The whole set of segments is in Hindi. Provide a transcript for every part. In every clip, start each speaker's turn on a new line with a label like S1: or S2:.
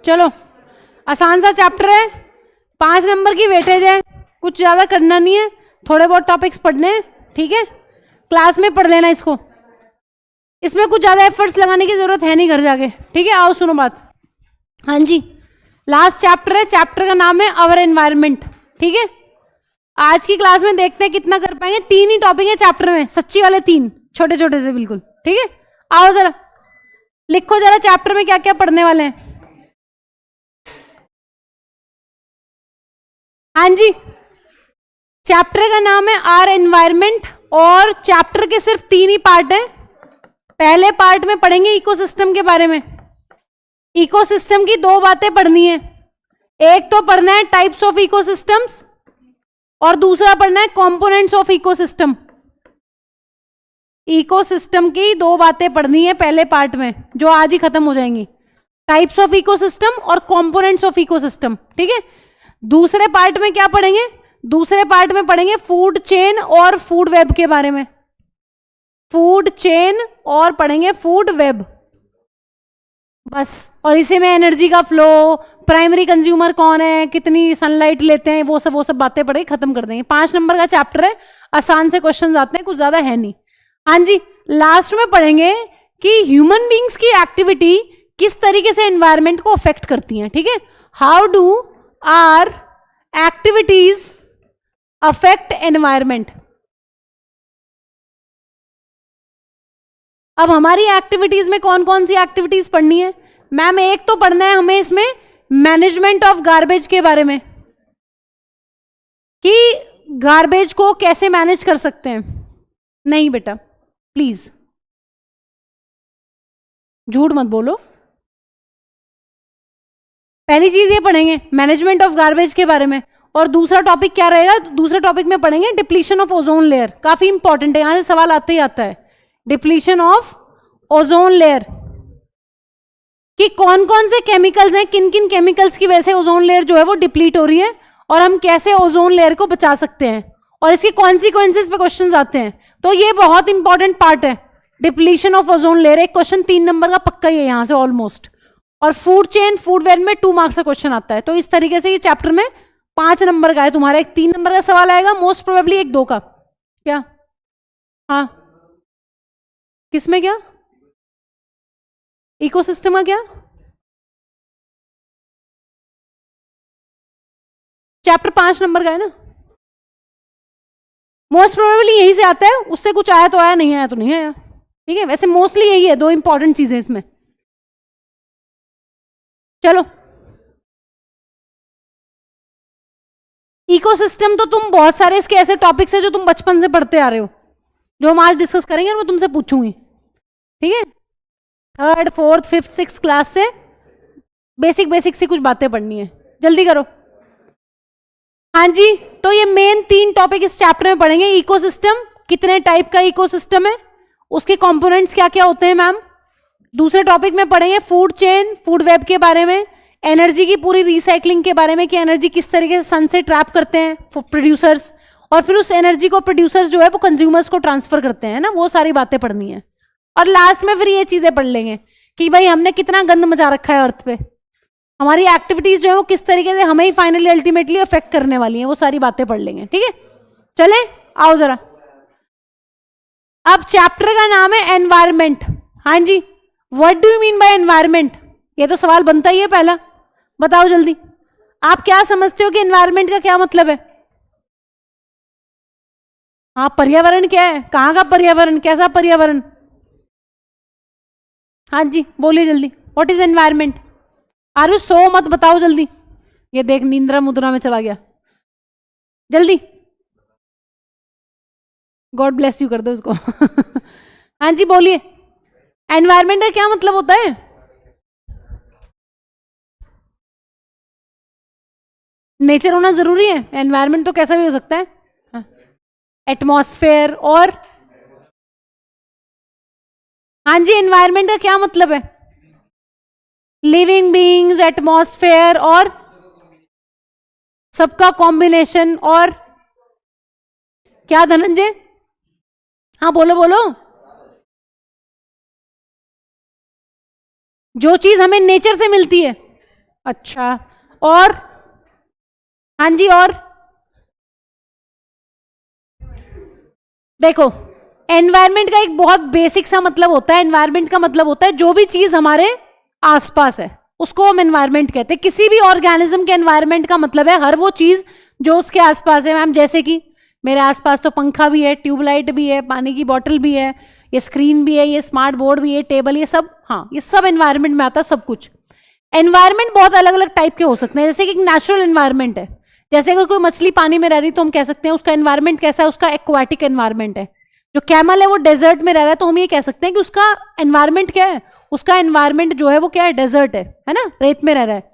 S1: चलो, आसान सा चैप्टर है, 5 नंबर की वेटेज है, कुछ ज्यादा करना नहीं है, थोड़े बहुत टॉपिक्स पढ़ने हैं, ठीक है, क्लास में पढ़ लेना इसको, इसमें कुछ ज्यादा एफर्ट्स लगाने की जरूरत है नहीं घर जाके, ठीक है। आओ सुनो बात। हाँ जी, लास्ट चैप्टर है, चैप्टर का नाम है अवर एनवायरमेंट, ठीक है। आज की क्लास में देखते हैं कितना कर पाएंगे। 3 ही टॉपिक है चैप्टर में, सच्ची वाले 3, छोटे छोटे से बिल्कुल, ठीक है। आओ जरा लिखो जरा चैप्टर में क्या क्या पढ़ने वाले हैं। हाँ जी, चैप्टर का नाम है आर एनवायरमेंट और चैप्टर के सिर्फ 3 ही पार्ट हैं। पहले पार्ट में पढ़ेंगे इकोसिस्टम के बारे में। इकोसिस्टम की 2 बातें पढ़नी है, एक तो पढ़ना है टाइप्स ऑफ इकोसिस्टम्स और दूसरा पढ़ना है कंपोनेंट्स ऑफ इकोसिस्टम। इकोसिस्टम की 2 बातें पढ़नी है पहले पार्ट में, जो आज ही खत्म हो जाएंगी, टाइप्स ऑफ इकोसिस्टम और कंपोनेंट्स ऑफ इकोसिस्टम, ठीक है। दूसरे पार्ट में क्या पढ़ेंगे? दूसरे पार्ट में पढ़ेंगे फूड चेन और फूड वेब के बारे में, फूड चेन और पढ़ेंगे फूड वेब, बस। और इसी में एनर्जी का फ्लो, प्राइमरी कंज्यूमर कौन है, कितनी सनलाइट लेते हैं, वो सब बातें पढ़े खत्म कर देंगे। 5 नंबर का चैप्टर है, आसान से क्वेश्चंस आते हैं, कुछ ज्यादा है नहीं। हाँ जी, लास्ट में पढ़ेंगे कि ह्यूमन बींग्स की एक्टिविटी किस तरीके से एनवायरमेंट को अफेक्ट करती हैं, ठीक है। How do our activities affect environment. अब हमारी एक्टिविटीज में कौन कौन सी एक्टिविटीज पढ़नी है मैम? एक तो पढ़ना है हमें इसमें मैनेजमेंट ऑफ गार्बेज के बारे में, कि गार्बेज को कैसे मैनेज कर सकते हैं। नहीं बेटा प्लीज झूठ मत बोलो। पहली चीज ये पढ़ेंगे मैनेजमेंट ऑफ गार्बेज के बारे में, और दूसरा टॉपिक क्या रहेगा? दूसरे टॉपिक में पढ़ेंगे डिप्लीशन ऑफ ओजोन लेयर, काफी इंपॉर्टेंट है, यहां से सवाल आते ही आता है। डिप्लीशन ऑफ ओजोन लेयर, कि कौन कौन से केमिकल्स हैं, किन किन केमिकल्स की वजह से ओजोन लेयर जो है वो डिप्लीट हो रही है, और हम कैसे ओजोन लेयर को बचा सकते हैं, और इसके कॉन्सिक्वेंसेस पे क्वेश्चंस आते हैं। तो ये बहुत इंपॉर्टेंट पार्ट है, डिप्लीशन ऑफ ओजोन लेयर। एक क्वेश्चन 3 नंबर का पक्का ही है यहां से ऑलमोस्ट। और फूड चेन फूड वेब में 2 मार्क्स का क्वेश्चन आता है। तो इस तरीके से ये चैप्टर में 5 नंबर का है तुम्हारा, एक 3 नंबर का सवाल आएगा मोस्ट प्रोबेबली, एक 2 का। क्या? हाँ, किसमें क्या? इकोसिस्टम का क्या? चैप्टर 5 नंबर का है ना, मोस्ट प्रोबेबली यहीं से आता है, उससे कुछ आया तो आया, नहीं आया तो नहीं आया, ठीक है। वैसे मोस्टली यही है, 2 इंपॉर्टेंट चीजें इसमें। चलो, इकोसिस्टम तो तुम बहुत सारे इसके ऐसे टॉपिक्स है जो तुम बचपन से पढ़ते आ रहे हो, जो हम आज डिस्कस करेंगे और मैं तुमसे पूछूंगी, ठीक है। 3rd 4th 5th 6th class से बेसिक बेसिक सी कुछ बातें पढ़नी है, जल्दी करो। हाँ जी, तो ये मेन 3 टॉपिक इस चैप्टर में पढ़ेंगे। इकोसिस्टम, कितने टाइप का इकोसिस्टम है, उसके कंपोनेंट्स क्या क्या होते हैं मैम। दूसरे टॉपिक में पढ़ेंगे फूड चेन फूड वेब के बारे में, एनर्जी की पूरी रिसाइकलिंग के बारे में, कि एनर्जी किस तरीके से सन से ट्रैप करते हैं प्रोड्यूसर्स, और फिर उस एनर्जी को प्रोड्यूसर्स जो है वो कंज्यूमर्स को ट्रांसफर करते हैं ना, वो सारी बातें पढ़नी है। और लास्ट में फिर ये चीजें पढ़ लेंगे कि भाई हमने कितना गंद मचा रखा है अर्थ पे, हमारी एक्टिविटीज जो है वो किस तरीके से हमें ही फाइनली अल्टीमेटली अफेक्ट करने वाली हैं, वो सारी बातें पढ़ लेंगे, ठीक है। चले आओ जरा, अब चैप्टर का नाम है एनवायरमेंट। हाँ जी, what do you mean by environment, ये तो सवाल बनता ही है पहला। बताओ जल्दी, आप क्या समझते हो कि एनवायरमेंट का क्या मतलब है? हाँ, पर्यावरण क्या है, कहाँ का पर्यावरण, कैसा पर्यावरण? हाँ जी बोलिए जल्दी, what is environment? Are you so मत बताओ जल्दी, ये देख नींद्रा मुद्रा में चला गया, जल्दी गॉड ब्लेस यू कर दो उसको। हाँ जी बोलिए, एनवायरमेंट का क्या मतलब होता है? नेचर होना जरूरी है? एनवायरमेंट तो कैसा भी हो सकता है, एटमॉस्फेयर और। हाँ जी, एनवायरमेंट का क्या मतलब है? लिविंग बीइंग्स, एटमॉस्फेयर और सबका कॉम्बिनेशन। और क्या धनंजय? हाँ बोलो बोलो। जो चीज हमें नेचर से मिलती है, अच्छा, और? हाँ जी, और देखो, एनवायरनमेंट का एक बहुत बेसिक सा मतलब होता है, एनवायरनमेंट का मतलब होता है जो भी चीज हमारे आसपास है उसको हम एनवायरनमेंट कहते हैं। किसी भी ऑर्गेनिज्म के एनवायरनमेंट का मतलब है हर वो चीज जो उसके आसपास है। मैम जैसे कि मेरे आसपास तो पंखा भी है, ट्यूबलाइट भी है, पानी की बोतल भी है, ये स्क्रीन भी है, ये स्मार्ट बोर्ड भी है, टेबल, ये सब, हाँ ये सब एनवायरनमेंट में आता है, सब कुछ। एनवायरनमेंट बहुत अलग अलग टाइप के हो सकते हैं, जैसे कि एक नेचुरल एनवायरनमेंट है, जैसे अगर कोई मछली पानी में रह रही तो हम कह सकते हैं उसका एनवायरनमेंट कैसा है, उसका एक्वाटिक एनवायरनमेंट है। जो कैमल है वो डेजर्ट में रह रहा है तो हम ये कह सकते हैं कि उसका एनवायरनमेंट क्या है, उसका एनवायरनमेंट जो है वो क्या है, डेजर्ट है ना, रेत में रह रहा है।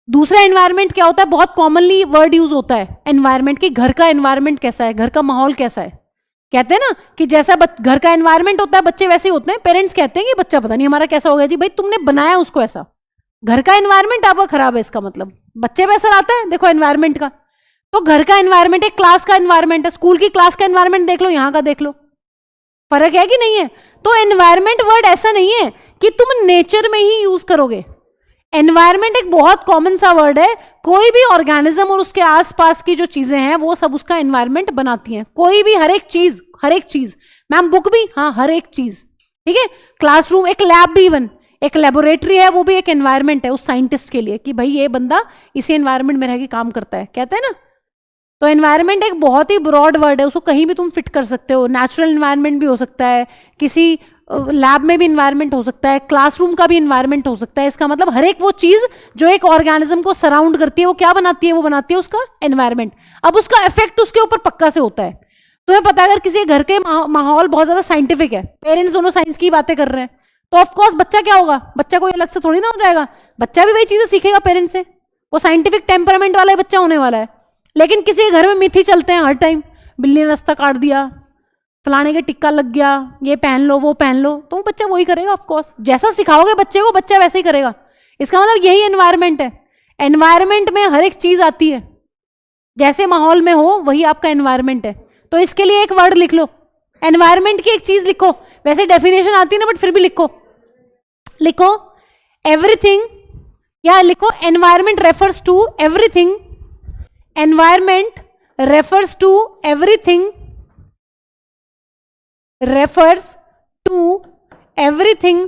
S1: दूसरा एनवायरनमेंट क्या होता है, बहुत कॉमनली वर्ड यूज होता है एनवायरनमेंट की, घर का एनवायरनमेंट कैसा है, घर का माहौल कैसा है। कहते हैं ना कि जैसा घर का एनवायरनमेंट होता है बच्चे वैसे ही होते हैं। पेरेंट्स कहते हैं कि बच्चा पता नहीं हमारा कैसा हो गया, जी भाई तुमने बनाया उसको ऐसा, घर का एनवायरनमेंट आपका खराब है, इसका मतलब बच्चे पे असर आता है। देखो एनवायरनमेंट का, तो घर का एनवायरनमेंट एक क्लास का एनवायरनमेंट है, स्कूल की क्लास का एनवायरनमेंट देख लो, यहां का देख लो, फर्क है कि नहीं है। तो एनवायरनमेंट वर्ड ऐसा नहीं है कि तुम नेचर में ही यूज करोगे। एनवायरनमेंट एक बहुत कॉमन सा वर्ड है, कोई भी ऑर्गेनिज्म और उसके आसपास की जो चीजें हैं वो सब उसका एनवायरनमेंट बनाती हैं। कोई भी, हर एक चीज, मैम बुक भी, हाँ हर एक चीज, ठीक है, क्लासरूम, एक लैब भी, इवन एक लेबोरेटरी है, वो भी एक एनवायरनमेंट है उस साइंटिस्ट के लिए कि भाई ये बंदा इसी एनवायरनमेंट में रह के काम करता है, कहते हैं ना। तो एनवायरनमेंट एक बहुत ही ब्रॉड वर्ड है, उसको कहीं भी तुम फिट कर सकते हो। नेचुरल एनवायरनमेंट भी हो सकता है, किसी लैब में भी इन्वायरमेंट हो सकता है, क्लासरूम का भी इन्वायरमेंट हो सकता है। इसका मतलब हर एक वो चीज जो एक ऑर्गेनिज्म को सराउंड करती है वो क्या बनाती है, वो बनाती है उसका एनवायरमेंट। अब उसका इफेक्ट उसके ऊपर पक्का से होता है। तुम्हें पता है अगर किसी घर के माहौल बहुत ज्यादा साइंटिफिक है, पेरेंट्स दोनों साइंस की बातें कर रहे हैं, तो ऑफकोर्स बच्चा क्या होगा, बच्चा कोई अलग से थोड़ी ना हो जाएगा, बच्चा भी वही चीजें सीखेगा पेरेंट्स से, वो साइंटिफिक टेम्परामेंट वाला बच्चा होने वाला है। लेकिन किसी के घर में मिथी चलते हैं हर टाइम, बिल्ली ने रास्ता काट दिया, फलाने के टिक्का लग गया, ये पहन लो वो पहन लो, तो वो बच्चा वही करेगा ऑफकोर्स, जैसा सिखाओगे बच्चे को बच्चा वैसे ही करेगा। इसका मतलब यही एनवायरनमेंट है। एनवायरनमेंट में हर एक चीज आती है, जैसे माहौल में हो वही आपका एनवायरनमेंट है। तो इसके लिए एक वर्ड लिख लो, एनवायरनमेंट की एक चीज लिखो, वैसे डेफिनेशन आती है ना बट फिर भी लिखो एवरीथिंग, या लिखो environment refers to everything, environment refers to everything, refers to everything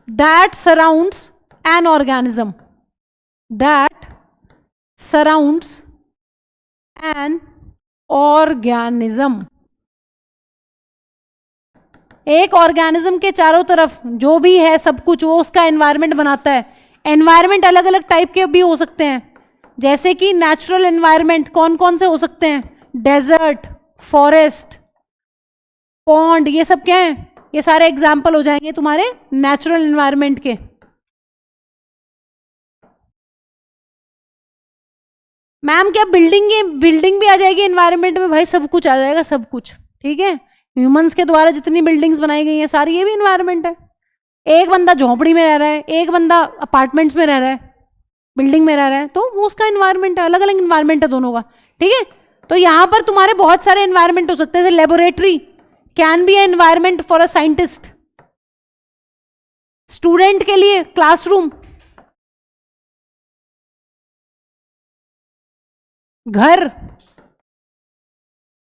S1: that surrounds an organism, that surrounds an organism। एक ऑर्गेनिज्म के चारों तरफ जो भी है सब कुछ वो उसका एनवायरनमेंट बनाता है। एनवायरनमेंट अलग अलग टाइप के भी हो सकते हैं, जैसे कि नेचुरल एनवायरनमेंट कौन कौन से हो सकते हैं, डेजर्ट, फॉरेस्ट, पॉन्ड, ये सब क्या है, ये सारे एग्जाम्पल हो जाएंगे तुम्हारे नेचुरल एनवायरनमेंट के। मैम क्या बिल्डिंग भी आ जाएगी एनवायरनमेंट में, भाई सब कुछ आ जाएगा, सब कुछ, ठीक है। ह्यूमंस के द्वारा जितनी बिल्डिंग्स बनाई गई हैं सारी, ये भी एनवायरनमेंट है। एक बंदा झोपड़ी में रह रहा है, एक बंदा अपार्टमेंट्स में रह रहा है, बिल्डिंग में रह रहा है, तो वो उसका एनवायरनमेंट है, अलग अलग एनवायरनमेंट है दोनों का, ठीक है। तो यहां पर तुम्हारे बहुत सारे एनवायरनमेंट हो सकते हैं, जैसे laboratory can be environment for a scientist, student के लिए क्लासरूम, घर,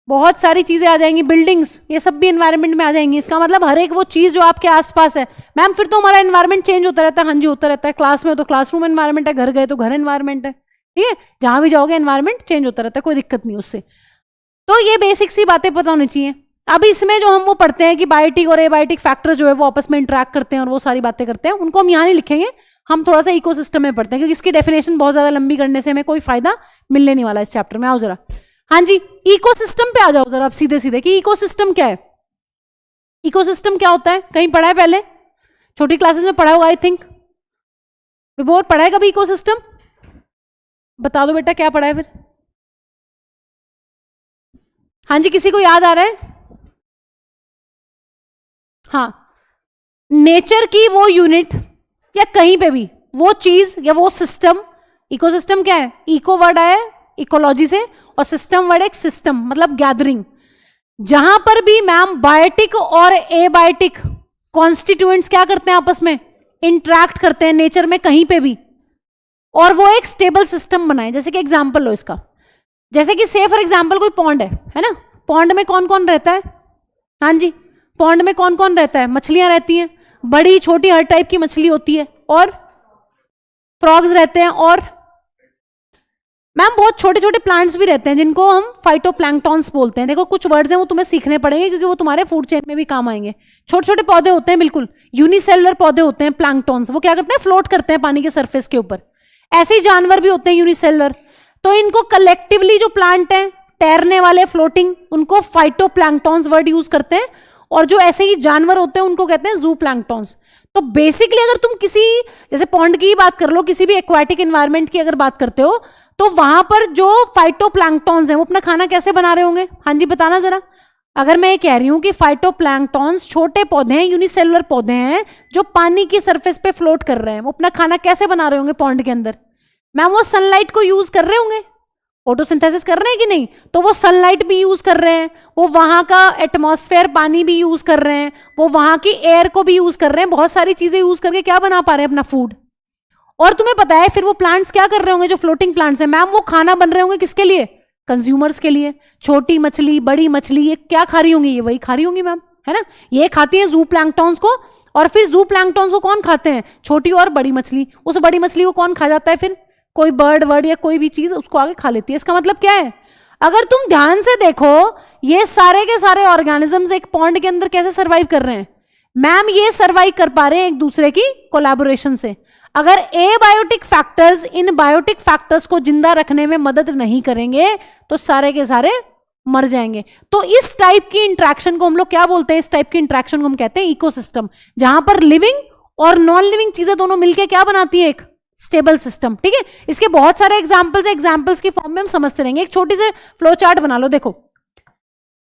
S1: बहुत सारी चीजें आ जाएंगी, बिल्डिंग्स, ये सब भी एनवायरनमेंट में आ जाएंगी। इसका मतलब हर एक वो चीज जो आपके आसपास है। मैम फिर तो हमारा एनवायरनमेंट चेंज होता रहता है, हाँ जी होता रहता है, क्लास में हो तो क्लासरूम एनवायरनमेंट है, घर गए तो घर एनवायरनमेंट है, ठीक है, जहां भी जाओगे एनवायरनमेंट चेंज होता रहता है, कोई दिक्कत नहीं उससे। तो ये बेसिक सी बातें पता होनी चाहिए। अब इसमें जो हम वो पढ़ते हैं कि बायोटिक और एबायोटिक फैक्टर जो है वो आपस में इंटरेक्ट करते हैं और वो सारी बातें करते हैं, उनको हम यहाँ नहीं लिखेंगे, हम थोड़ा सा इकोसिस्टम में पढ़ते हैं, क्योंकि इसकी डेफिनेशन बहुत ज्यादा लंबी करने से हमें कोई फायदा मिलने नहीं वाला इस चैप्टर में। आओ जरा, हाँ जी इकोसिस्टम पे आ जाओ जरा आप सीधे सीधे कि इकोसिस्टम क्या है। इकोसिस्टम क्या होता है, कहीं पढ़ा है पहले, छोटी क्लासेस में पढ़ा होगा आई थिंक, विभोर पढ़ा है कभी इकोसिस्टम, बता दो बेटा क्या पढ़ा है फिर। हाँ जी किसी को याद आ रहा है, हाँ, नेचर की वो यूनिट या कहीं पे भी वो चीज या वो सिस्टम, इकोसिस्टम क्या है, इको वर्ड आया है इकोलॉजी से, और सिस्टम वर्ड एक सिस्टम मतलब गैदरिंग, जहां पर भी मैम बायोटिक और एबायोटिक कॉन्स्टिट्यूएंट्स क्या करते हैं आपस में इंटरैक्ट करते हैं नेचर में कहीं पे भी, और वो एक स्टेबल सिस्टम बनाए। जैसे कि एग्जाम्पल लो इसका, जैसे कि से फॉर एग्जाम्पल कोई पॉन्ड है ना, पॉन्ड में कौन कौन रहता है? हाँ जी, पॉन्ड में कौन कौन रहता है? मछलियां रहती हैं, बड़ी छोटी हर टाइप की मछली होती है, और फ्रॉग्स रहते हैं, और मैम बहुत छोटे छोटे प्लांट्स भी रहते हैं जिनको हम फाइटोप्लैंक्टॉन्स बोलते हैं। देखो कुछ वर्ड्स हैं वो तुम्हें सीखने पड़ेंगे क्योंकि वो तुम्हारे फूड चेन में भी काम आएंगे। छोटे छोटे पौधे होते हैं, बिल्कुल यूनिसेलुलर पौधे होते हैं प्लैंक्टॉन्स, वो क्या करते हैं? फ्लोट करते हैं पानी के सरफेस के ऊपर। ऐसे ही जानवर भी होते हैं यूनिसेलुलर, तो इनको कलेक्टिवली जो प्लांट है तैरने वाले फ्लोटिंग, उनको फाइटोप्लैंक्टॉन्स वर्ड यूज करते हैं, और जो ऐसे ही जानवर होते हैं उनको कहते हैं ज़ूप्लैंक्टॉन्स। तो बेसिकली अगर तुम किसी, जैसे पॉन्ड की बात कर लो, किसी भी एक्वाटिक एनवायरनमेंट की अगर बात करते हो, तो वहां पर जो फाइटोप्लैंक्टॉन्स हैं वो अपना खाना कैसे बना रहे होंगे? हाँ जी बताना जरा। अगर मैं ये कह रही हूं कि फाइटोप्लैंक्टॉन्स छोटे पौधे हैं, यूनिसेलुलर पौधे हैं जो पानी की सरफेस पे फ्लोट कर रहे हैं, वो अपना खाना कैसे बना रहे होंगे पॉन्ड के अंदर? मैम वो सनलाइट को यूज कर रहे होंगे, फोटोसिंथेसिस कर रहे हैं कि नहीं? तो वो सनलाइट भी यूज कर रहे हैं, वो वहां का एटमॉस्फेयर पानी भी यूज कर रहे हैं, वो वहां की एयर को भी यूज कर रहे हैं, बहुत सारी चीजें यूज करके क्या बना पा रहे हैं? अपना फूड। और तुम्हें पता है फिर वो प्लांट्स क्या कर रहे होंगे? जो फ्लोटिंग प्लांट्स हैं मैम, वो खाना बन रहे होंगे किसके लिए? कंज्यूमर्स के लिए। छोटी मछली, बड़ी मछली, ये क्या खा रही होंगी? ये वही खा रही होंगी मैम, है ना? ये खाती है जू प्लैंक्टॉन्स को, और फिर जू प्लैंक्टॉन्स को कौन खाते हैं? छोटी और बड़ी मछली। उस बड़ी मछली को कौन खा जाता है फिर? कोई बर्ड वर्ड या कोई भी चीज उसको आगे खा लेती है। इसका मतलब क्या है? अगर तुम ध्यान से देखो, ये सारे के सारे ऑर्गेनिजम्स एक पॉन्ड के अंदर कैसे सर्वाइव कर रहे हैं? मैम ये सर्वाइव कर पा रहे हैं एक दूसरे की कोलैबोरेशन से। अगर एबायोटिक फैक्टर्स इन बायोटिक फैक्टर्स को जिंदा रखने में मदद नहीं करेंगे तो सारे के सारे मर जाएंगे। तो इस टाइप की इंटरेक्शन को हम लोग क्या बोलते हैं? इस टाइप की इंटरेक्शन को हम कहते हैं इकोसिस्टम, जहां पर लिविंग और नॉन लिविंग चीजें दोनों मिलकर क्या बनाती है? एक स्टेबल सिस्टम। ठीक है, इसके बहुत सारे एग्जाम्पल्स, एग्जाम्पल्स की फॉर्म में हम समझते रहेंगे। एक छोटी सी फ्लो चार्ट बना लो। देखो,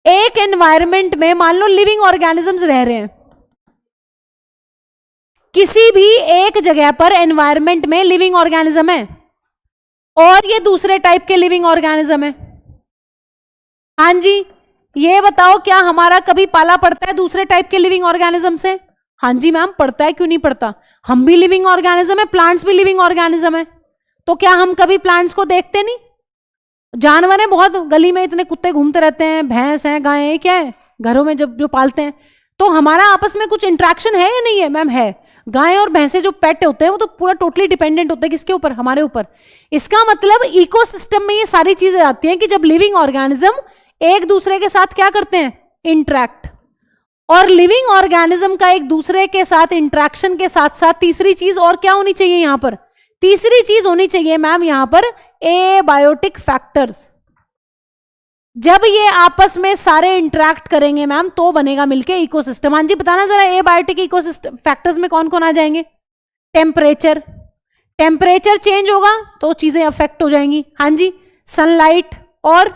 S1: एक एनवायरमेंट में मान लो लिविंग ऑर्गेनिजम्स रह रहे हैं, किसी भी एक जगह पर एनवायरमेंट में लिविंग ऑर्गेनिज्म है और ये दूसरे टाइप के लिविंग ऑर्गेनिज्म है। हाँ जी, ये बताओ क्या हमारा कभी पाला पड़ता है दूसरे टाइप के लिविंग ऑर्गेनिज्म से? हाँ जी मैम पड़ता है, क्यों नहीं पड़ता? हम भी लिविंग ऑर्गेनिज्म है, प्लांट्स भी लिविंग ऑर्गेनिज्म है, तो क्या हम कभी प्लांट्स को देखते नहीं? जानवर है बहुत, गली में इतने कुत्ते घूमते रहते हैं, भैंस है, गाय है, क्या है घरों में जब जो पालते हैं, तो हमारा आपस में कुछ इंट्रैक्शन है या नहीं है? मैम है। गाय और भैंसे जो पेट होते हैं वो तो पूरा टोटली डिपेंडेंट होते हैं किसके ऊपर? हमारे ऊपर। इसका मतलब इकोसिस्टम में ये सारी चीजें आती हैं कि जब लिविंग ऑर्गेनिज्म एक दूसरे के साथ क्या करते हैं? इंट्रैक्ट। और लिविंग ऑर्गेनिज्म का एक दूसरे के साथ इंट्रैक्शन के साथ साथ तीसरी चीज और क्या होनी चाहिए यहां पर? तीसरी चीज होनी चाहिए मैम यहां पर एबायोटिक फैक्टर्स। जब ये आपस में सारे इंटरैक्ट करेंगे मैम तो बनेगा मिलके इकोसिस्टम। हाँ जी बताना जरा, एबायोटिक इकोसिस्टम फैक्टर्स में कौन कौन आ जाएंगे? टेम्परेचर, टेम्परेचर चेंज होगा तो चीजें अफेक्ट हो जाएंगी। हाँ जी, सनलाइट और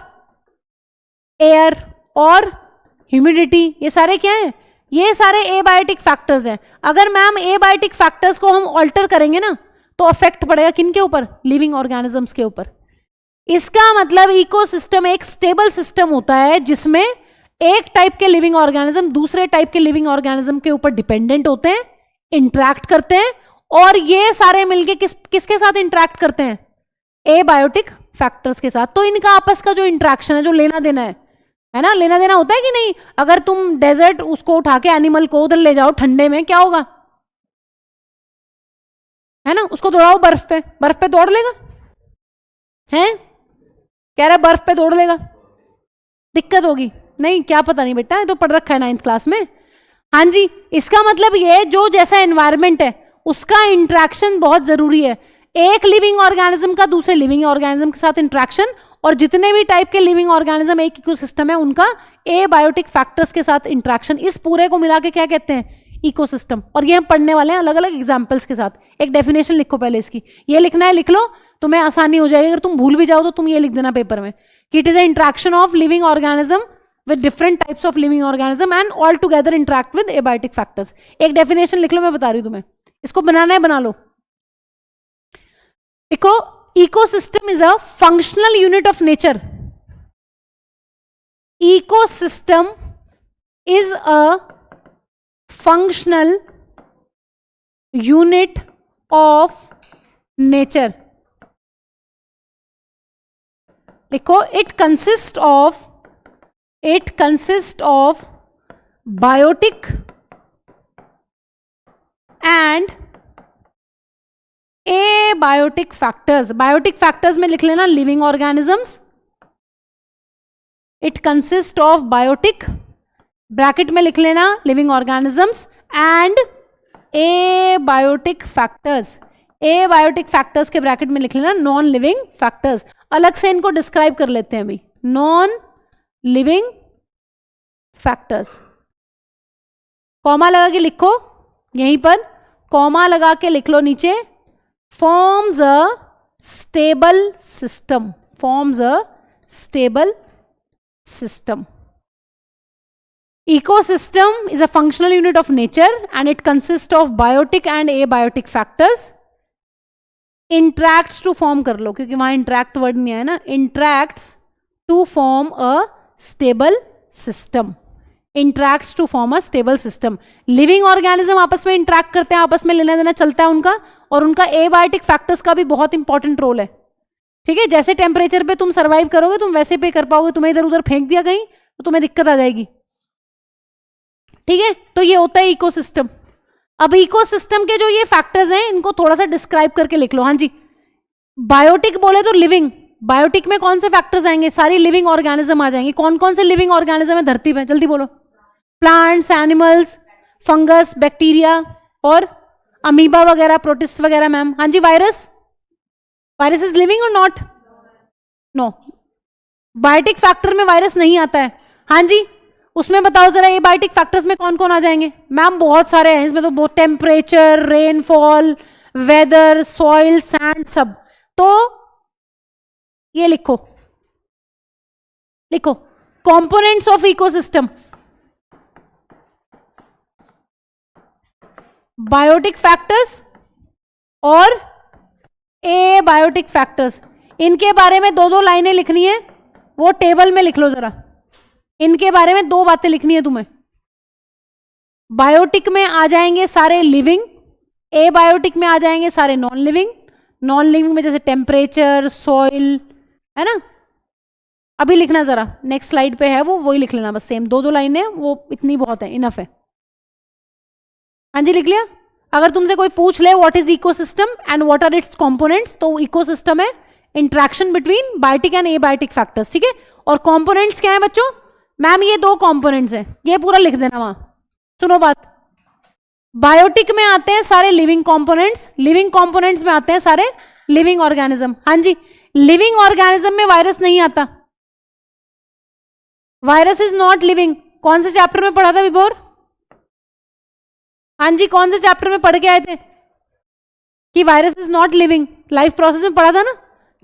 S1: एयर और ह्यूमिडिटी, ये सारे क्या हैं? ये सारे एबायोटिक फैक्टर्स हैं। अगर मैम एबायोटिक फैक्टर्स को हम ऑल्टर करेंगे ना तो अफेक्ट पड़ेगा किनके ऊपर? लिविंग ऑर्गेनिजम्स के ऊपर। इसका मतलब इकोसिस्टम एक स्टेबल सिस्टम होता है जिसमें एक टाइप के लिविंग ऑर्गेनिज्म दूसरे टाइप के लिविंग ऑर्गेनिज्म के ऊपर डिपेंडेंट होते हैं, इंटरैक्ट करते हैं, और ये सारे मिलके किसके साथ इंटरैक्ट करते हैं? एबायोटिक फैक्टर्स के साथ। तो इनका आपस का जो इंटरैक्शन है, जो लेना देना है ना, लेना देना होता है कि नहीं? अगर तुम डेजर्ट उसको उठा के एनिमल को उधर ले जाओ ठंडे में, क्या होगा? है ना, उसको दौड़ाओ बर्फ पे दौड़ लेगा? है कह रहा है बर्फ पे दौड़ लेगा, दिक्कत होगी? नहीं, क्या पता नहीं बेटा, ये तो पढ़ रखा है 9th क्लास में। हाँ जी, इसका मतलब ये जो जैसा एनवायरनमेंट है उसका इंटरेक्शन बहुत जरूरी है। एक लिविंग ऑर्गेनिज्म का दूसरे लिविंग ऑर्गेनिज्म के साथ इंटरेक्शन, और जितने भी टाइप के लिविंग ऑर्गेनिज्म एक इकोसिस्टम है उनका एबायोटिक फैक्टर्स के साथ इंटरेक्शन, इस पूरे को मिला के क्या कहते हैं? इकोसिस्टम। और ये हम पढ़ने वाले हैं अलग अलग एग्जाम्पल्स के साथ। एक डेफिनेशन लिखो पहले इसकी, ये लिखना है लिख लो, तुम्हें आसानी हो जाएगी। अगर तुम भूल भी जाओ तो तुम ये लिख देना पेपर में कि it is a interaction of living organism with different types of living organism and all together interact with abiotic factors। एक डेफिनेशन लिख लो, मैं बता रही हूं तुम्हें, इसको बनाना है बना लो। देखो, ecosystem is a functional unit of nature. Ecosystem is a functional unit of nature. लिखो, it consist of biotic and abiotic factors. Biotic factors में लिख लेना living organisms. It consist of biotic, bracket में लिख लेना living organisms, and abiotic factors. Abiotic factors के ब्रैकेट में लिख लेना नॉन लिविंग फैक्टर्स। अलग से इनको डिस्क्राइब कर लेते हैं अभी। नॉन लिविंग फैक्टर्स, कॉमा लगा के लिखो, यहीं पर कॉमा लगा के लिख लो नीचे। Forms a stable system, forms a stable system. Ecosystem is a functional unit of nature and it consists of biotic and abiotic factors. Interacts to form कर लो, क्योंकि वहां interact word नहीं है ना। Interacts to form a stable system. Interacts to form a stable system. Living organism आपस में interact करते हैं, आपस में लेना देना चलता है उनका, और उनका abiotic factors का भी बहुत इंपॉर्टेंट रोल है। ठीक है, जैसे टेम्परेचर पे तुम सर्वाइव करोगे तुम वैसे पे कर पाओगे। तुम्हें इधर उधर फेंक दिया कहीं तो तुम्हें दिक्कत आ जाएगी। ठीक है, तो ये होता है इकोसिस्टम। अब इकोसिस्टम के जो ये फैक्टर्स हैं इनको थोड़ा सा डिस्क्राइब करके लिख लो। हाँ जी, बायोटिक बोले तो लिविंग, बायोटिक में कौन से फैक्टर्स आएंगे? सारी लिविंग ऑर्गेनिज्म आ जाएंगे। कौन कौन से लिविंग ऑर्गेनिज्म है धरती पे? जल्दी बोलो। प्लांट्स, एनिमल्स, फंगस, बैक्टीरिया और अमीबा वगैरह, प्रोटिस्ट वगैरह। मैम हाँ जी, वायरस, वायरस इज लिविंग और नॉट? नो, बायोटिक फैक्टर में वायरस नहीं आता है। हाँ जी, उसमें बताओ जरा, ये बायोटिक फैक्टर्स में कौन कौन आ जाएंगे? मैम बहुत सारे हैं इसमें तो, बहुत, temperature, rainfall, weather, soil, sand, सब। तो ये लिखो, लिखो components of ecosystem. Biotic factors और एबायोटिक फैक्टर्स, इनके बारे में दो दो लाइनें लिखनी है, वो टेबल में लिख लो जरा। इनके बारे में दो बातें लिखनी है तुम्हें। बायोटिक में आ जाएंगे सारे लिविंग, एबायोटिक में आ जाएंगे सारे नॉन लिविंग। नॉन लिविंग में जैसे टेम्परेचर, सॉइल, है ना। अभी लिखना जरा, नेक्स्ट स्लाइड पे है वो, वही लिख लेना बस, सेम दो दो लाइनें, वो इतनी बहुत है, इनफ है। हाँ जी, लिख लिया। अगर तुमसे कोई पूछ ले what is ecosystem and what are its components, तो इकोसिस्टम है interaction between biotic and abiotic factors. ठीक है, और कंपोनेंट्स क्या है बच्चों? मैम ये दो कंपोनेंट्स हैं, ये पूरा लिख देना वहां। सुनो बात, बायोटिक में आते हैं सारे लिविंग कंपोनेंट्स, लिविंग कंपोनेंट्स में आते हैं सारे लिविंग ऑर्गेनिज्म। हाँ जी, लिविंग ऑर्गेनिज्म में वायरस नहीं आता, वायरस इज नॉट लिविंग। कौन से चैप्टर में पढ़ा था बिफोर? हाँ जी, कौन से चैप्टर में पढ़ के आए थे कि virus is not living? Life process में पढ़ा था ना।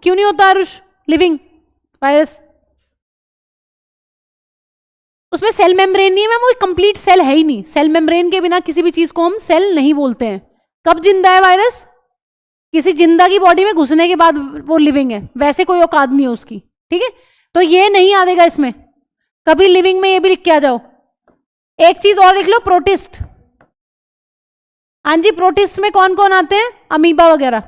S1: क्यों नहीं होता आरुष लिविंग वायरस? उसमें सेल मेम्ब्रेन नहीं है मैम, वो कंप्लीट सेल है ही नहीं। सेल मेम्ब्रेन के बिना किसी भी चीज को हम सेल नहीं बोलते हैं। कब जिंदा है वायरस? किसी जिंदा की बॉडी में घुसने के बाद वो लिविंग है, वैसे कोई औकात नहीं है उसकी। ठीक है, तो ये नहीं आ देगा इसमें कभी लिविंग में, ये भी लिख के आ जाओ। एक चीज और लिख लो, प्रोटिस्ट। हाँ जी, प्रोटिस्ट में कौन कौन आते हैं? अमीबा वगैरह।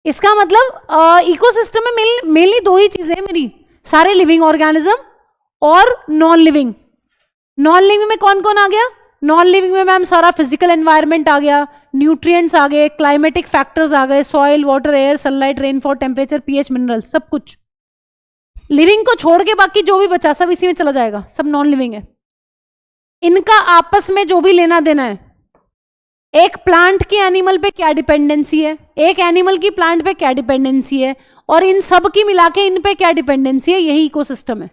S1: इसका मतलब इकोसिस्टम में मेनली दो ही चीजें हैं मेरी, सारे लिविंग ऑर्गेनिज्म और नॉन लिविंग। नॉन लिविंग में कौन कौन आ गया? नॉन लिविंग में मैम सारा फिजिकल एनवायरनमेंट आ गया, न्यूट्रिएंट्स आ गए, क्लाइमेटिक फैक्टर्स आ गए, soil, water, air, sunlight, rainfall, temperature, pH, mineral, सब कुछ। लिविंग को छोड़ के बाकी जो भी बचा सब इसी में चला जाएगा, सब नॉन लिविंग है। इनका आपस में जो भी लेना देना है, एक प्लांट की एनिमल पे क्या डिपेंडेंसी है, एक एनिमल की प्लांट पे क्या डिपेंडेंसी है, और इन सब की मिला के इन पे क्या डिपेंडेंसी है, यही इकोसिस्टम है।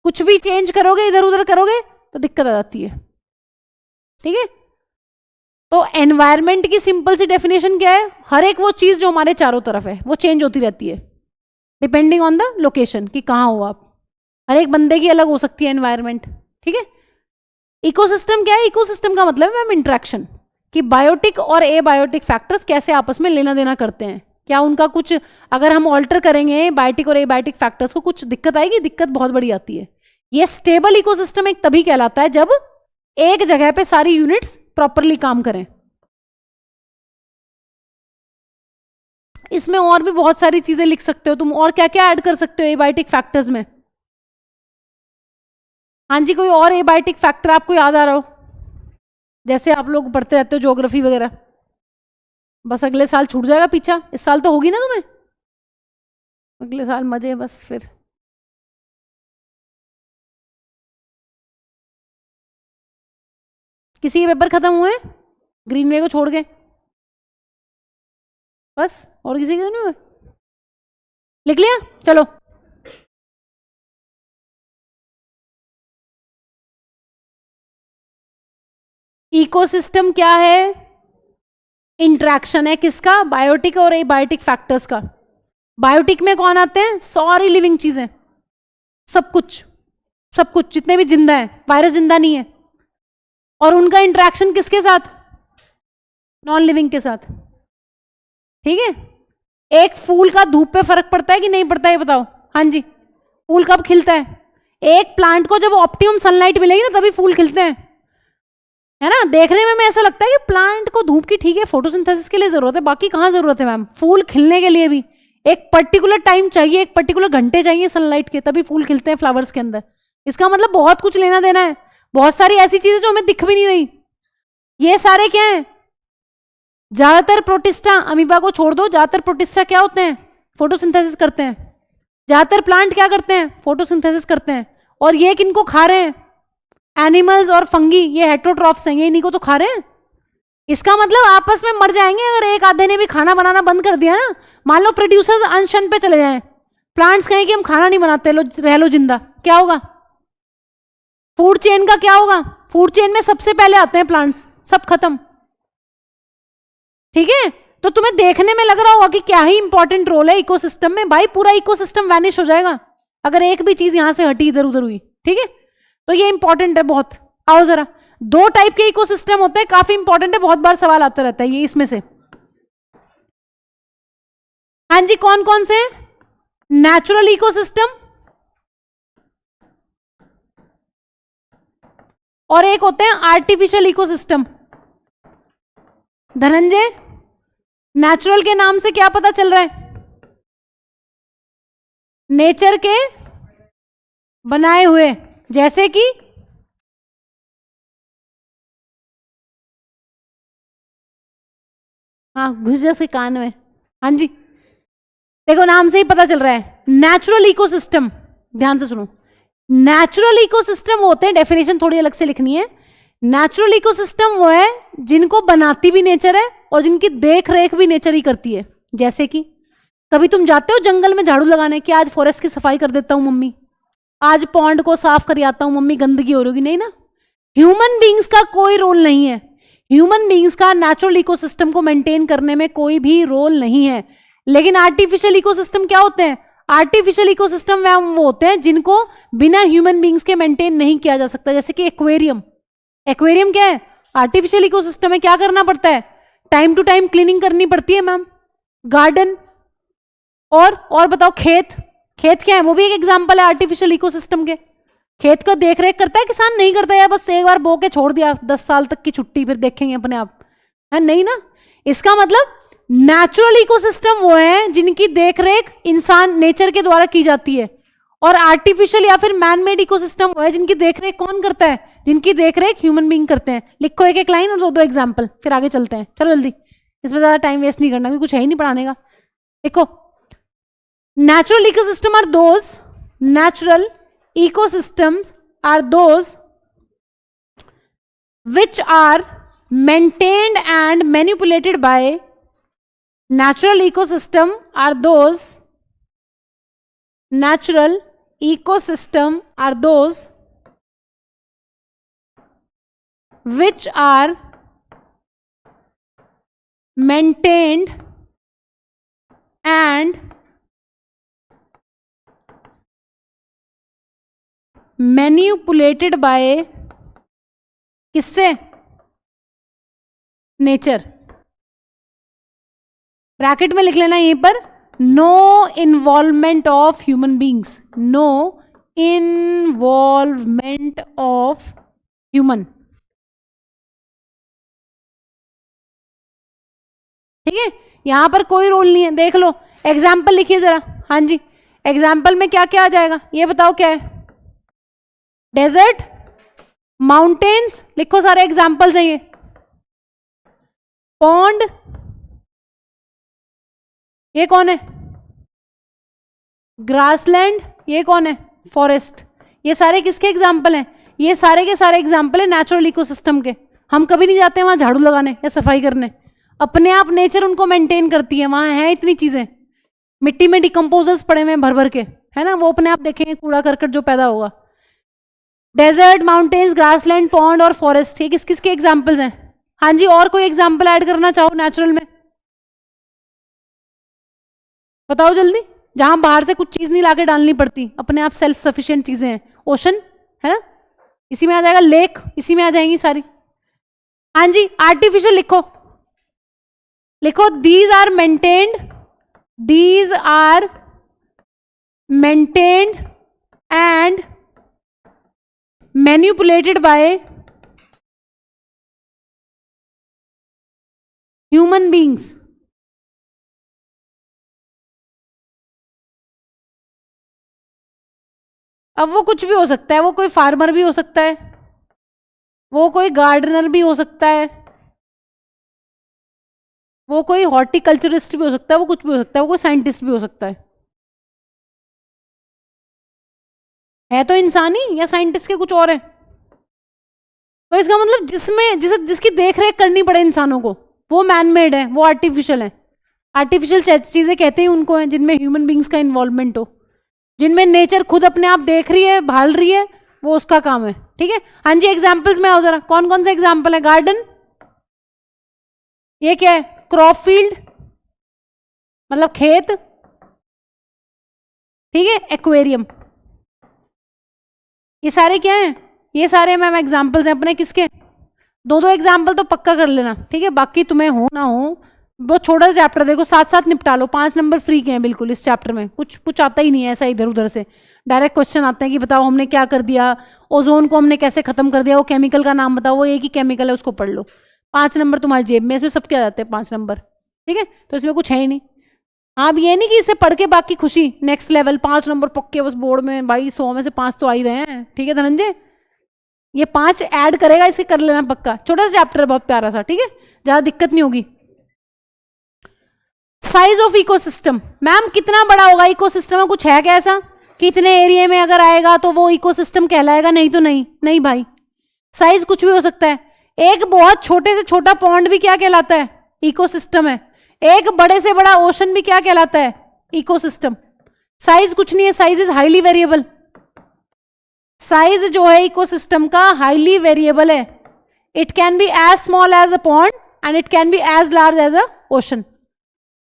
S1: कुछ भी चेंज करोगे, इधर उधर करोगे तो दिक्कत आ जाती है। ठीक है, तो एनवायरनमेंट की सिंपल सी डेफिनेशन क्या है? हर एक वो चीज जो हमारे चारों तरफ है वो चेंज होती रहती है डिपेंडिंग ऑन द लोकेशन कि कहाँ हो आप। हर एक बंदे की अलग हो सकती है एनवायरनमेंट। ठीक है, इकोसिस्टम क्या है? इकोसिस्टम का मतलब है मैम इंट्रैक्शन, कि बायोटिक और एबायोटिक फैक्टर्स कैसे आपस में लेना देना करते हैं। क्या उनका कुछ अगर हम ऑल्टर करेंगे बायोटिक और एबायोटिक फैक्टर्स को, कुछ दिक्कत आएगी? दिक्कत बहुत बड़ी आती है। ये स्टेबल इकोसिस्टम एक तभी कहलाता है जब एक जगह पे सारी यूनिट्स प्रॉपरली काम करें। इसमें और भी बहुत सारी चीजें लिख सकते हो तुम, और क्या क्या ऐड कर सकते हो एबायोटिक फैक्टर्स में। हाँ जी, कोई और एबायोटिक फैक्टर आपको याद आ रहा हो, जैसे आप लोग पढ़ते रहते हो ज्योग्राफी वगैरह। बस अगले साल छूट जाएगा पीछा, इस साल तो होगी ना तुम्हें, अगले साल मजे बस फिर। किसी के पेपर खत्म हुए ग्रीनवे को छोड़ के? बस, और किसी के नहीं हुए? लिख लिया, चलो। इकोसिस्टम क्या है? इंट्रैक्शन है किसका? बायोटिक और एबायोटिक फैक्टर्स का। बायोटिक में कौन आते हैं? सारी लिविंग चीजें, सब कुछ, सब कुछ जितने भी जिंदा है, वायरस जिंदा नहीं है। और उनका इंट्रैक्शन किसके साथ? नॉन लिविंग के साथ। ठीक है। एक फूल का धूप पे फर्क पड़ता है कि नहीं पड़ता है, ये बताओ। हाँ जी, फूल कब खिलता है? एक प्लांट को जब ऑप्टिमम सनलाइट मिलेगी ना तभी फूल खिलते हैं, है ना। देखने में ऐसा लगता है कि प्लांट को धूप की, ठीक है, फोटोसिंथेसिस के लिए जरूरत है, बाकी कहाँ जरूरत है मैम? फूल खिलने के लिए भी एक पर्टिकुलर टाइम चाहिए, एक पर्टिकुलर घंटे चाहिए सनलाइट के, तभी फूल खिलते हैं फ्लावर्स के अंदर। इसका मतलब बहुत कुछ लेना देना है, बहुत सारी ऐसी चीजें जो हमें दिख भी नहीं रही। ये सारे क्या है? ज्यादातर प्रोटिस्टा, अमीबा को छोड़ दो, ज्यादातर प्रोटिस्टा क्या होते हैं? फोटोसिंथेसिस करते हैं। ज्यादातर प्लांट क्या करते हैं? फोटोसिंथेसिस करते हैं। और ये किनको खा रहे हैं? एनिमल्स और फंगी, ये हेटरोट्रॉफ्स हैं, ये इन्हीं को तो खा रहे हैं। इसका मतलब आपस में मर जाएंगे अगर एक आधे ने भी खाना बनाना बंद कर दिया ना। मान लो प्रोड्यूसर्स अनशन पे चले जाएं, प्लांट्स कहें कि हम खाना नहीं बनाते, लो रह लो जिंदा, क्या होगा? फूड चेन का क्या होगा? फूड चेन में सबसे पहले आते हैं प्लांट्स, सब खत्म। ठीक है, तो तुम्हें देखने में लग रहा होगा कि क्या ही इंपॉर्टेंट रोल है इकोसिस्टम में। भाई पूरा इकोसिस्टम वैनिश हो जाएगा अगर एक भी चीज यहां से हटी, इधर उधर हुई। ठीक है, तो ये इंपॉर्टेंट है बहुत। आओ जरा, दो टाइप के इकोसिस्टम होते हैं, काफी इंपॉर्टेंट है, बहुत बार सवाल आता रहता है ये इसमें से। हाँ जी, कौन कौन से? नेचुरल इकोसिस्टम और एक होते हैं आर्टिफिशियल इकोसिस्टम। धनंजय, नेचुरल के नाम से क्या पता चल रहा है? नेचर के बनाए हुए, जैसे कि हाँ, घुस जा उसके कान में। हाँ जी, देखो नाम से ही पता चल रहा है, नेचुरल इकोसिस्टम। ध्यान से सुनो, नेचुरल इकोसिस्टम होते हैं, डेफिनेशन थोड़ी अलग से लिखनी है। नेचुरल इकोसिस्टम वो है जिनको बनाती भी नेचर है और जिनकी देख रेख भी नेचर ही करती है। जैसे कि कभी तुम जाते हो जंगल में झाड़ू लगाने कि आज फॉरेस्ट की सफाई कर देता हूं मम्मी, आज पॉन्ड को साफ कर आता हूं मम्मी, गंदगी हो रही, नहीं ना। ह्यूमन बींग्स का कोई रोल नहीं है, ह्यूमन बींग्स का नेचुरल इकोसिस्टम को मेंटेन करने में कोई भी रोल नहीं है। लेकिन आर्टिफिशियल इकोसिस्टम क्या होते हैं? आर्टिफिशियल इकोसिस्टम वो होते हैं जिनको बिना ह्यूमन बींग्स के मेंटेन नहीं किया जा सकता। जैसे कि एक्वेरियम, एक्वेरियम क्या है? आर्टिफिशियल इकोसिस्टम है। क्या करना पड़ता है? टाइम टू टाइम क्लीनिंग करनी पड़ती है मैम। गार्डन और बताओ, खेत, खेत क्या है? वो भी एक एग्जांपल है आर्टिफिशियल इकोसिस्टम के। खेत को देख रेख करता है किसान? नहीं करता है, बस एक बार बो के छोड़ दिया, 10 साल तक की छुट्टी, फिर देखेंगे अपने आप, है नहीं ना। इसका मतलब नेचुरल इकोसिस्टम वो है जिनकी देखरेख इंसान, नेचर के द्वारा की जाती है, और आर्टिफिशियल या फिर मैन मेड इकोसिस्टम वो है जिनकी देखरेख कौन करता है? जिनकी देखरेख ह्यूमन बीइंग करते हैं। लिखो एक एक लाइन और दो दो एग्जाम्पल, फिर आगे चलते हैं। चलो जल्दी, इसमें ज्यादा टाइम वेस्ट नहीं करना क्योंकि कुछ है ही नहीं पढ़ाने का। देखो, natural ecosystem are those, natural ecosystems are those which are maintained and manipulated by, natural ecosystem are those, natural ecosystem are those which are maintained and manipulated by, किससे? नेचर। ब्रैकेट में लिख लेना यहीं पर, no involvement of human beings, no involvement of human. ठीक है, यहां पर कोई रोल नहीं है। देख लो, एग्जाम्पल लिखिए जरा। हाँ जी, एग्जाम्पल में क्या क्या आ जाएगा ये बताओ क्या है? डेजर्ट, माउंटेन्स, लिखो सारे एग्जाम्पल्स हैं ये। पॉन्ड, ये कौन है? ग्रासलैंड, ये कौन है? फॉरेस्ट। ये सारे किसके एग्जाम्पल हैं? ये सारे के सारे एग्जाम्पल है नेचुरल इकोसिस्टम के। हम कभी नहीं जाते वहां झाड़ू लगाने या सफाई करने, अपने आप नेचर उनको मेंटेन करती है। वहां है इतनी चीजें, मिट्टी में डिकम्पोजर्स पड़े हुए हैं भर भर के, है ना, वो अपने आप देखेंगे कूड़ा करकट जो पैदा होगा। डेजर्ट, माउंटेन्स, ग्रासलैंड, पॉन्ड और फॉरेस्ट, ये किस किस के एग्जाम्पल्स हैं? हाँ जी, और कोई एग्जाम्पल ऐड करना चाहो नेचुरल में, बताओ जल्दी। जहां बाहर से कुछ चीज नहीं लाके डालनी पड़ती, अपने आप सेल्फ सफिशिएंट चीजें हैं। ओशन है ना, इसी में आ जाएगा। लेक, इसी में आ जाएंगी सारी। हाँ जी, आर्टिफिशियल लिखो, लिखो these are maintained, these are maintained and manipulated by human beings. अब वो कुछ भी हो सकता है, वो कोई फार्मर भी हो सकता है, वो कोई गार्डनर भी हो सकता है, वो कोई हॉर्टिकल्चरिस्ट भी हो सकता है, वो कुछ भी हो सकता है, वो कोई साइंटिस्ट भी हो सकता है तो इंसान ही, या साइंटिस्ट के कुछ और है? तो इसका मतलब जिसकी देख रेख करनी पड़े इंसानों को, वो मैन मेड है, वो आर्टिफिशियल है। आर्टिफिशियल चीजें कहते हैं उनको हैं जिनमें ह्यूमन बींग्स का इन्वॉल्वमेंट हो, जिनमें नेचर खुद अपने आप देख रही है, भाल रही है, वो उसका काम है। ठीक है, हाँ जी, एग्जाम्पल्स में आओ जरा, कौन कौन से एग्जाम्पल है? गार्डन, ये क्या है? क्रॉप फील्ड मतलब खेत, ठीक है, एक्वेरियम, ये सारे क्या हैं? ये सारे मैम एग्जाम्पल्स हैं अपने। किसके? दो दो एग्जाम्पल तो पक्का कर लेना, ठीक है, बाकी तुम्हें हो ना हो वो छोटा सा चैप्टर देखो, साथ साथ निपटा लो। 5 नंबर फ्री के हैं बिल्कुल इस चैप्टर में, कुछ आता ही नहीं है ऐसा इधर उधर से, डायरेक्ट क्वेश्चन आते हैं कि बताओ हमने क्या कर दिया, ओजोन को हमने कैसे खत्म कर दिया, वो केमिकल का नाम बताओ, वो एक ही केमिकल है उसको पढ़ लो। 5 नंबर तुम्हारी जेब में, इसमें सब क्या जाते हैं 5 नंबर, ठीक है, तो इसमें कुछ है ही नहीं। आप ये नहीं कि इसे पढ़ के बाकी खुशी, नेक्स्ट लेवल 5 नंबर पक्के बस बोर्ड में, भाई 100 में से 5 तो आ ही रहे हैं, ठीक है धनंजय, ये 5 ऐड करेगा, इसे कर लेना पक्का। छोटा सा चैप्टर है, बहुत प्यारा सा, ठीक है, ज्यादा दिक्कत नहीं होगी। साइज ऑफ इकोसिस्टम, मैम कितना बड़ा होगा इकोसिस्टम में? कुछ है क्या ऐसा कितने एरिया में अगर आएगा तो वो इकोसिस्टम कहलाएगा? नहीं तो नहीं, नहीं भाई, साइज कुछ भी हो सकता है। एक बहुत छोटे से छोटा पॉन्ड भी क्या कहलाता है? इकोसिस्टम है। एक बड़े से बड़ा ओशन भी क्या कहलाता है? इकोसिस्टम। साइज कुछ नहीं है, size is highly variable. Size जो है इकोसिस्टम का हाईली वेरिएबल है। It can be as small as a pond and it can be as large as a ocean,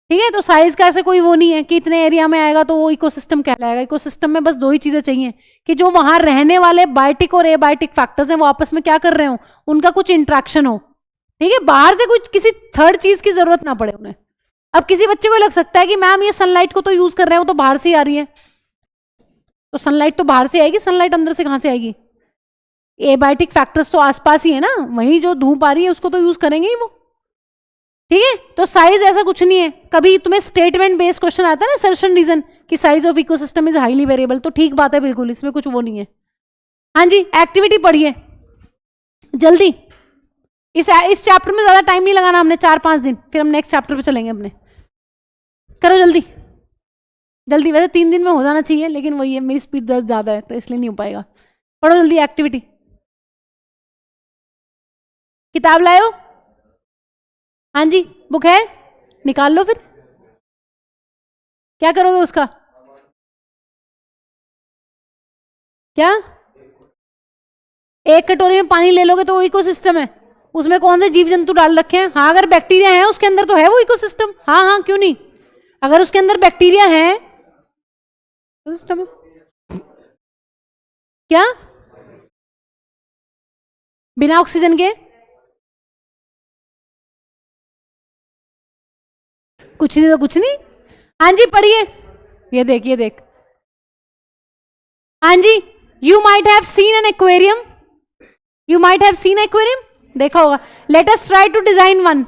S1: ठीक है। तो साइज का ऐसे कोई वो नहीं है कि इतने एरिया में आएगा तो वो इकोसिस्टम कहलाएगा। इकोसिस्टम में बस 2 ही चीजें चाहिए कि जो वहां रहने वाले बायोटिक और एबायोटिक फैक्टर्स हैं वो आपस में क्या कर रहे हो, उनका कुछ इंट्रैक्शन हो, ठीक है, बाहर से कुछ किसी थर्ड चीज की जरूरत ना पड़े उन्हें। अब किसी बच्चे को लग सकता है कि मैम ये सनलाइट को तो यूज कर रहे हो तो बाहर से ही आ रही है, तो सनलाइट तो बाहर से आएगी, सनलाइट अंदर से कहां से आएगी? एबायोटिक फैक्टर्स तो आसपास ही है ना, वही जो धूप आ रही है उसको तो यूज करेंगे ही वो, ठीक है। तो साइज ऐसा कुछ नहीं है। कभी तुम्हें स्टेटमेंट बेस्ड क्वेश्चन आता है ना, असर्शन रीजन, कि size of ecosystem is highly variable, तो ठीक बात है बिल्कुल, इसमें कुछ वो नहीं है। हाँ जी, एक्टिविटी पढ़िए जल्दी। इस चैप्टर में ज्यादा टाइम नहीं लगाना हमने, 4-5 दिन, फिर हम नेक्स्ट चैप्टर पे चलेंगे अपने। करो जल्दी जल्दी, वैसे 3 दिन में हो जाना चाहिए, लेकिन वही है मेरी स्पीड दर्द ज्यादा है तो इसलिए नहीं हो पाएगा। पढ़ो जल्दी एक्टिविटी। किताब लाए हो? हाँ जी, बुक है, निकाल लो। फिर क्या करोगे उसका? क्या? एक कटोरी में पानी ले लोगे तो वो इकोसिस्टम है। उसमें कौन से जीव जंतु डाल रखे हैं? हाँ, अगर बैक्टीरिया है उसके अंदर तो है वो इकोसिस्टम। हाँ हाँ, क्यों नहीं, अगर उसके अंदर बैक्टीरिया है सिस्टम है। क्या? बिना ऑक्सीजन के कुछ नहीं, तो कुछ नहीं। हाँ जी पढ़िए, ये देख ये देख। हाँ जी, you might have seen an aquarium, you might have seen aquarium, देखा होगा। Let us try to design one.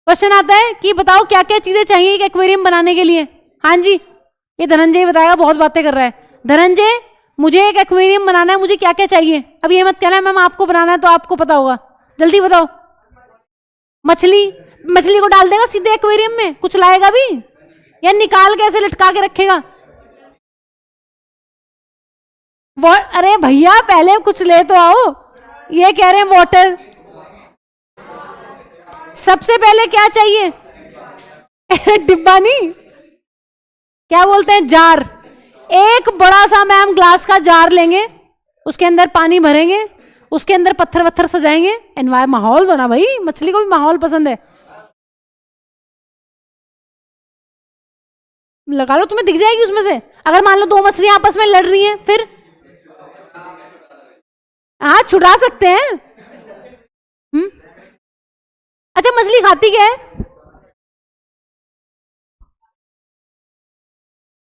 S1: Question आता है कि बताओ क्या क्या चीजें चाहिए एक एक्वेरियम बनाने के लिए। हाँ जी, ये धनंजय बताएगा, बहुत बातें कर रहा है। धनंजय, मुझे एक एक्वेरियम बनाना है, मुझे क्या क्या चाहिए? अब ये मत कहना मैम आपको बनाना है तो आपको पता होगा, जल्दी बताओ। मछली, मछली को डाल देगा सीधे एक्वेरियम में? कुछ लाएगा भी या निकाल के ऐसे लटका के रखेगा? अरे भैया पहले कुछ ले तो आओ। ये कह रहे हैं वाटर। सबसे पहले क्या चाहिए? डिब्बा नहीं, क्या बोलते हैं, जार। एक बड़ा सा मैम ग्लास का जार लेंगे, उसके अंदर पानी भरेंगे, उसके अंदर पत्थर वत्थर सजाएंगे। माहौल दो ना भाई, मछली को भी माहौल पसंद है। लगा लो, तुम्हें दिख जाएगी उसमें से। अगर मान लो दो मछलियां आपस में लड़ रही हैं, फिर हाँ छुड़ा सकते हैं। अच्छा, मछली खाती क्या है?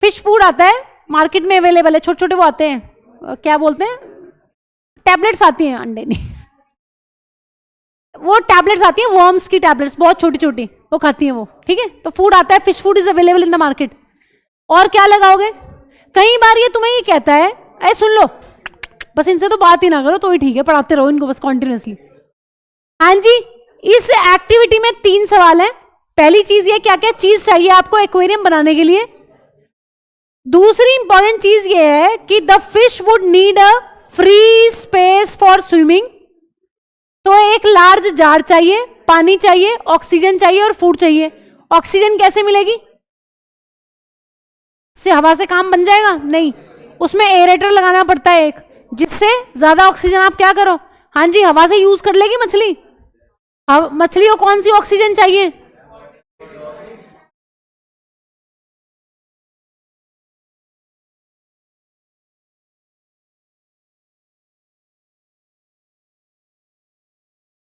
S1: फिश फूड आता है मार्केट में अवेलेबल है, छोटे छोटे वो आते हैं, क्या बोलते हैं, टैबलेट्स आती हैं, अंडे नहीं, वो टैबलेट्स आती हैं, वर्म्स की टैबलेट्स, बहुत छोटी छोटी, वो खाती हैं वो। ठीक है, तो फूड आता है, fish food is available in the market. और क्या लगाओगे? कई बार ये तुम्हें ये कहता है, अरे सुन लो, बस इनसे तो बात ही ना करो तो ही ठीक है, पढ़ाते रहो इनको बस कॉन्टिन्यूसली। हाँ जी, इस एक्टिविटी में 3 सवाल हैं। पहली चीज ये, क्या क्या चीज चाहिए आपको एक्वेरियम बनाने के लिए। दूसरी इंपॉर्टेंट चीज ये है कि the fish would need a free space for swimming. तो एक लार्ज जार चाहिए, पानी चाहिए, ऑक्सीजन चाहिए और फूड चाहिए। ऑक्सीजन कैसे मिलेगी? से हवा से काम बन जाएगा? नहीं, उसमें एरेटर लगाना पड़ता है एक, जिससे ज्यादा ऑक्सीजन आप क्या करो, हाँ जी, हवा से यूज कर लेगी मछली। मछली को कौन सी ऑक्सीजन चाहिए?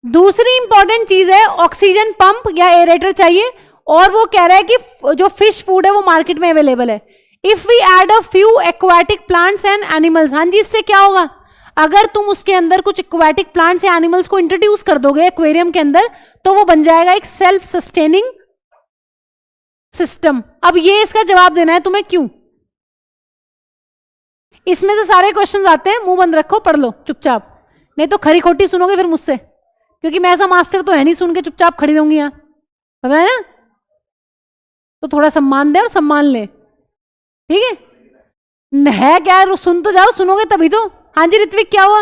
S1: दूसरी इंपॉर्टेंट चीज है ऑक्सीजन पंप या एरेटर चाहिए। और वो कह रहा है कि जो फिश फूड है वो मार्केट में अवेलेबल है। If we add a few aquatic plants and animals, हाँ जी, इससे क्या होगा? अगर तुम उसके अंदर कुछ एक्वाटिक प्लांट्स या एनिमल्स को इंट्रोड्यूस कर दोगे एक्वेरियम के अंदर, तो वो बन जाएगा एक सेल्फ सस्टेनिंग सिस्टम। अब ये इसका जवाब देना है तुम्हें, क्यों? इसमें से सारे क्वेश्चंस आते हैं, मुंह बंद रखो, पढ़ लो चुपचाप, नहीं तो खरी खोटी सुनोगे फिर मुझसे, क्योंकि मैं ऐसा मास्टर तो है नहीं सुन के चुपचाप खड़ी रहूंगी यहाँ, पता है ना? तो थोड़ा सम्मान दे और सम्मान ले, ठीक है क्या? सुन तो जाओ, सुनोगे तभी तो। हाँ जी ऋत्विक, क्या हुआ?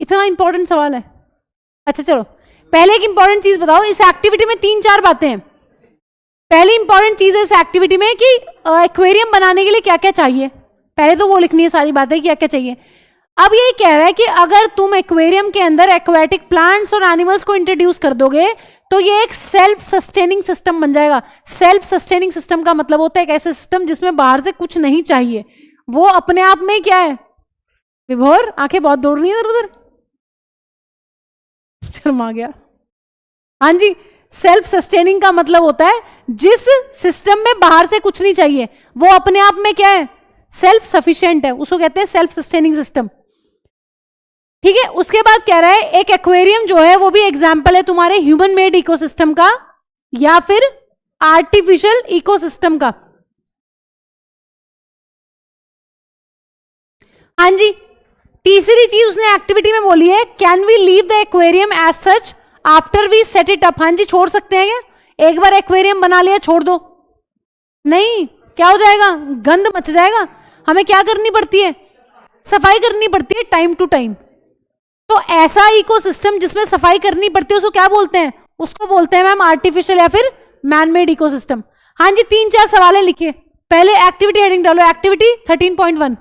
S1: इतना इंपॉर्टेंट सवाल है? अच्छा चलो, पहले एक इंपॉर्टेंट चीज बताओ, इस एक्टिविटी में 3-4 बातें हैं। पहली इंपॉर्टेंट चीज है इस एक्टिविटी में कि एक्वेरियम बनाने के लिए क्या क्या चाहिए। पहले तो वो लिखनी है सारी बातें, क्या क्या चाहिए। अब ये कह रहा है कि अगर तुम एक्वेरियम के अंदर एक्वेटिक प्लांट्स और एनिमल्स को इंट्रोड्यूस कर दोगे तो ये एक सेल्फ सस्टेनिंग सिस्टम बन जाएगा। सेल्फ सस्टेनिंग सिस्टम का मतलब होता है एक ऐसा सिस्टम जिसमें बाहर से कुछ नहीं चाहिए, वो अपने आप में क्या है? विभोर, आंखें बहुत दौड़ रही है इधर उधर, शर्मा गया। हाँ जी, सेल्फ सस्टेनिंग का मतलब होता है जिस सिस्टम में बाहर से कुछ नहीं चाहिए, वो अपने आप में क्या है? सेल्फ सफिशिएंट है, उसको कहते हैं सेल्फ सस्टेनिंग सिस्टम। ठीक है, उसके बाद कह रहा है एक एक्वेरियम जो है वो भी एग्जाम्पल है तुम्हारे ह्यूमन मेड इकोसिस्टम का या फिर आर्टिफिशियल इकोसिस्टम का। हाँ जी, तीसरी चीज उसने एक्टिविटी में बोली है, can we leave the aquarium as such after we set it up. हाँ जी, छोड़ सकते हैं क्या? एक बार एक्वेरियम बना लिया छोड़ दो? नहीं, क्या हो जाएगा? गंद मच जाएगा। हमें क्या करनी पड़ती है? सफाई करनी पड़ती है टाइम टू टाइम। तो ऐसा इकोसिस्टम जिसमें सफाई करनी पड़ती है उसको क्या बोलते हैं? उसको बोलते हैं मैम आर्टिफिशियल या फिर मैनमेड इकोसिस्टम। हाँ जी, 3-4 सवाल लिखिए। पहले एक्टिविटी हेडिंग डालो, एक्टिविटी 13.1,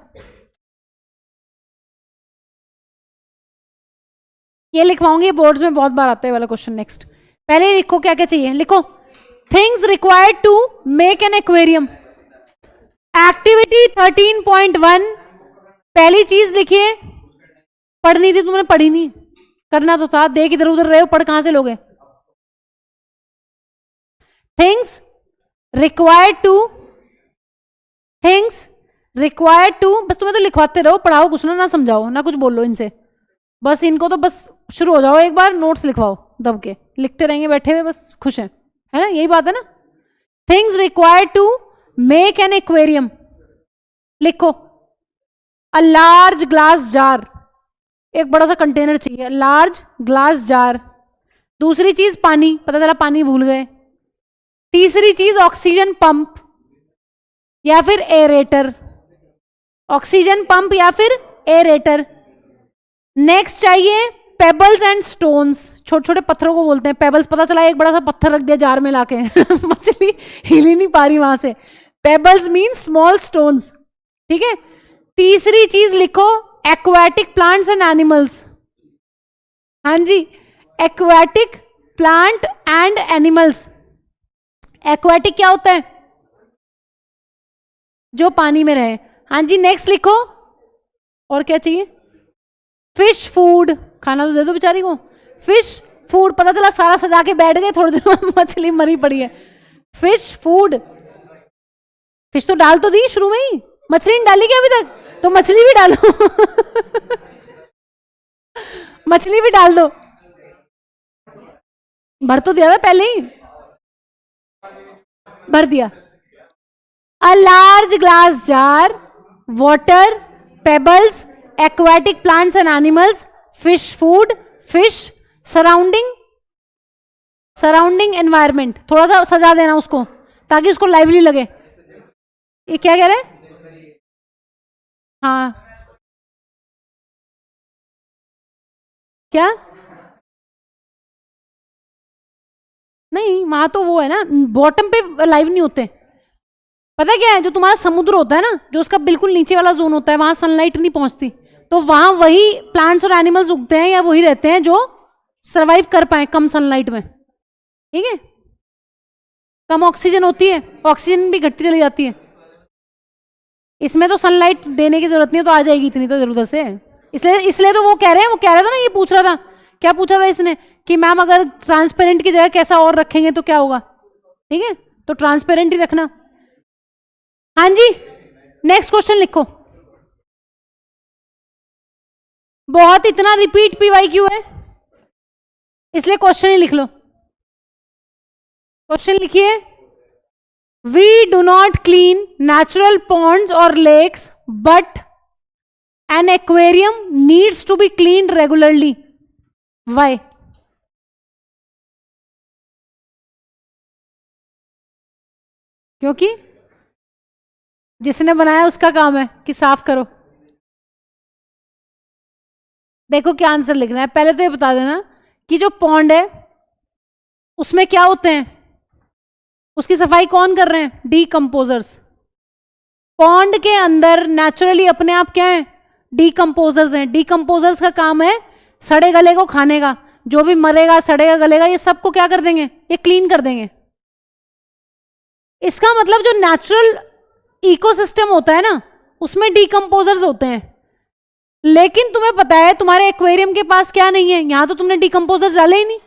S1: ये लिखवाऊंगी, बोर्ड्स में बहुत बार आता है वाला क्वेश्चन। नेक्स्ट, पहले लिखो क्या क्या चाहिए, लिखो things required to make an aquarium. Activity 13.1, पहली चीज लिखिए, पढ़नी थी तुमने, पढ़ी नहीं, करना तो था, देख इधर उधर रहे हो, पढ़ कहां से लोगे? Things required to, things required to, बस तुम्हें तो लिखवाते रहो, पढ़ाओ कुछ ना समझाओ ना कुछ बोलो इनसे। बस इनको तो बस शुरू हो जाओ, एक बार नोट्स लिखवाओ दब के, लिखते रहेंगे बैठे हुए, बस खुश हैं, है ना, यही बात है ना। Things required to make an aquarium, लिखो। अ लार्ज ग्लास जार, एक बड़ा सा कंटेनर चाहिए, लार्ज ग्लास जार। दूसरी चीज पानी, पता चला पानी भूल गए। तीसरी चीज ऑक्सीजन पंप या फिर एरेटर, ऑक्सीजन पंप या फिर एरेटर। नेक्स्ट चाहिए पेबल्स एंड स्टोन्स, छोटे छोटे पत्थरों को बोलते हैं पेबल्स, पता चला एक बड़ा सा पत्थर रख दिया जार में लाके मछली हिल ही नहीं पा रही वहां से। पेबल्स मीन स्मॉल स्टोन्स, ठीक है। तीसरी चीज लिखो एक्वाटिक प्लांट्स एंड एनिमल्स, हाँ जी, aquatic plant and animals. Aquatic क्या होता है? जो पानी में रहे, हाँ जी। नेक्स्ट लिखो, और क्या चाहिए? फिश फूड, खाना तो दे दो बेचारी को। फिश फूड, पता चला सारा सजा के बैठ गए, थोड़ी देर में मछली मरी पड़ी है। फिश फूड, फिश तो डाल तो दी शुरू में ही, मछली नहीं डाली क्या अभी तक? तो मछली भी डालो मछली भी डाल दो, भर तो दिया था पहले ही, भर दिया। A large glass jar, water, pebbles, aquatic plants and animals, fish food, fish, surrounding environment. थोड़ा सा सजा देना उसको ताकि उसको लाइवली लगे। ये क्या कह रहे हैं? हाँ, क्या? नहीं, वहां तो वो है ना, बॉटम पे लाइव नहीं होते। पता क्या है, जो तुम्हारा समुद्र होता है ना, जो उसका बिल्कुल नीचे वाला जोन होता है, वहां सनलाइट नहीं पहुंचती, तो वहां वही प्लांट्स और एनिमल्स उगते हैं या वही रहते हैं जो सरवाइव कर पाए कम सनलाइट में, ठीक है। कम ऑक्सीजन होती है, ऑक्सीजन भी घटती चली जाती है। इसमें तो सनलाइट देने की जरूरत नहीं है, तो आ जाएगी इतनी तो जरूरत से। इसलिए तो वो कह रहे हैं, वो कह रहा था ना, ये पूछ रहा था, क्या पूछा था इसने कि मैम अगर ट्रांसपेरेंट की जगह कैसा और रखेंगे तो क्या होगा, ठीक है, तो ट्रांसपेरेंट ही रखना। हाँ जी, नेक्स्ट क्वेश्चन लिखो। बहुत इतना रिपीट पीवाई क्यों है, इसलिए क्वेश्चन ही लिख लो। क्वेश्चन लिखिए, we do not clean natural ponds और lakes but an aquarium needs to be cleaned regularly, why? क्योंकि जिसने बनाया उसका काम है कि साफ करो। देखो क्या आंसर लिखना है, पहले तो ये बता देना कि जो पॉन्ड है उसमें क्या होते हैं, उसकी सफाई कौन कर रहे हैं? डीकंपोजर्स। पॉन्ड के अंदर नेचुरली अपने आप क्या है? डीकंपोजर्स हैं। डीकंपोजर्स का काम है सड़े गले को खाने का, जो भी मरेगा सड़ेगा गलेगा ये सबको क्या कर देंगे? ये क्लीन कर देंगे। इसका मतलब जो नेचुरल इकोसिस्टम होता है ना, उसमें डीकंपोजर्स होते हैं। लेकिन तुम्हें पता है तुम्हारे एक्वेरियम के पास क्या नहीं है? यहां तो तुमने डीकंपोजर्स डाले ही नहीं।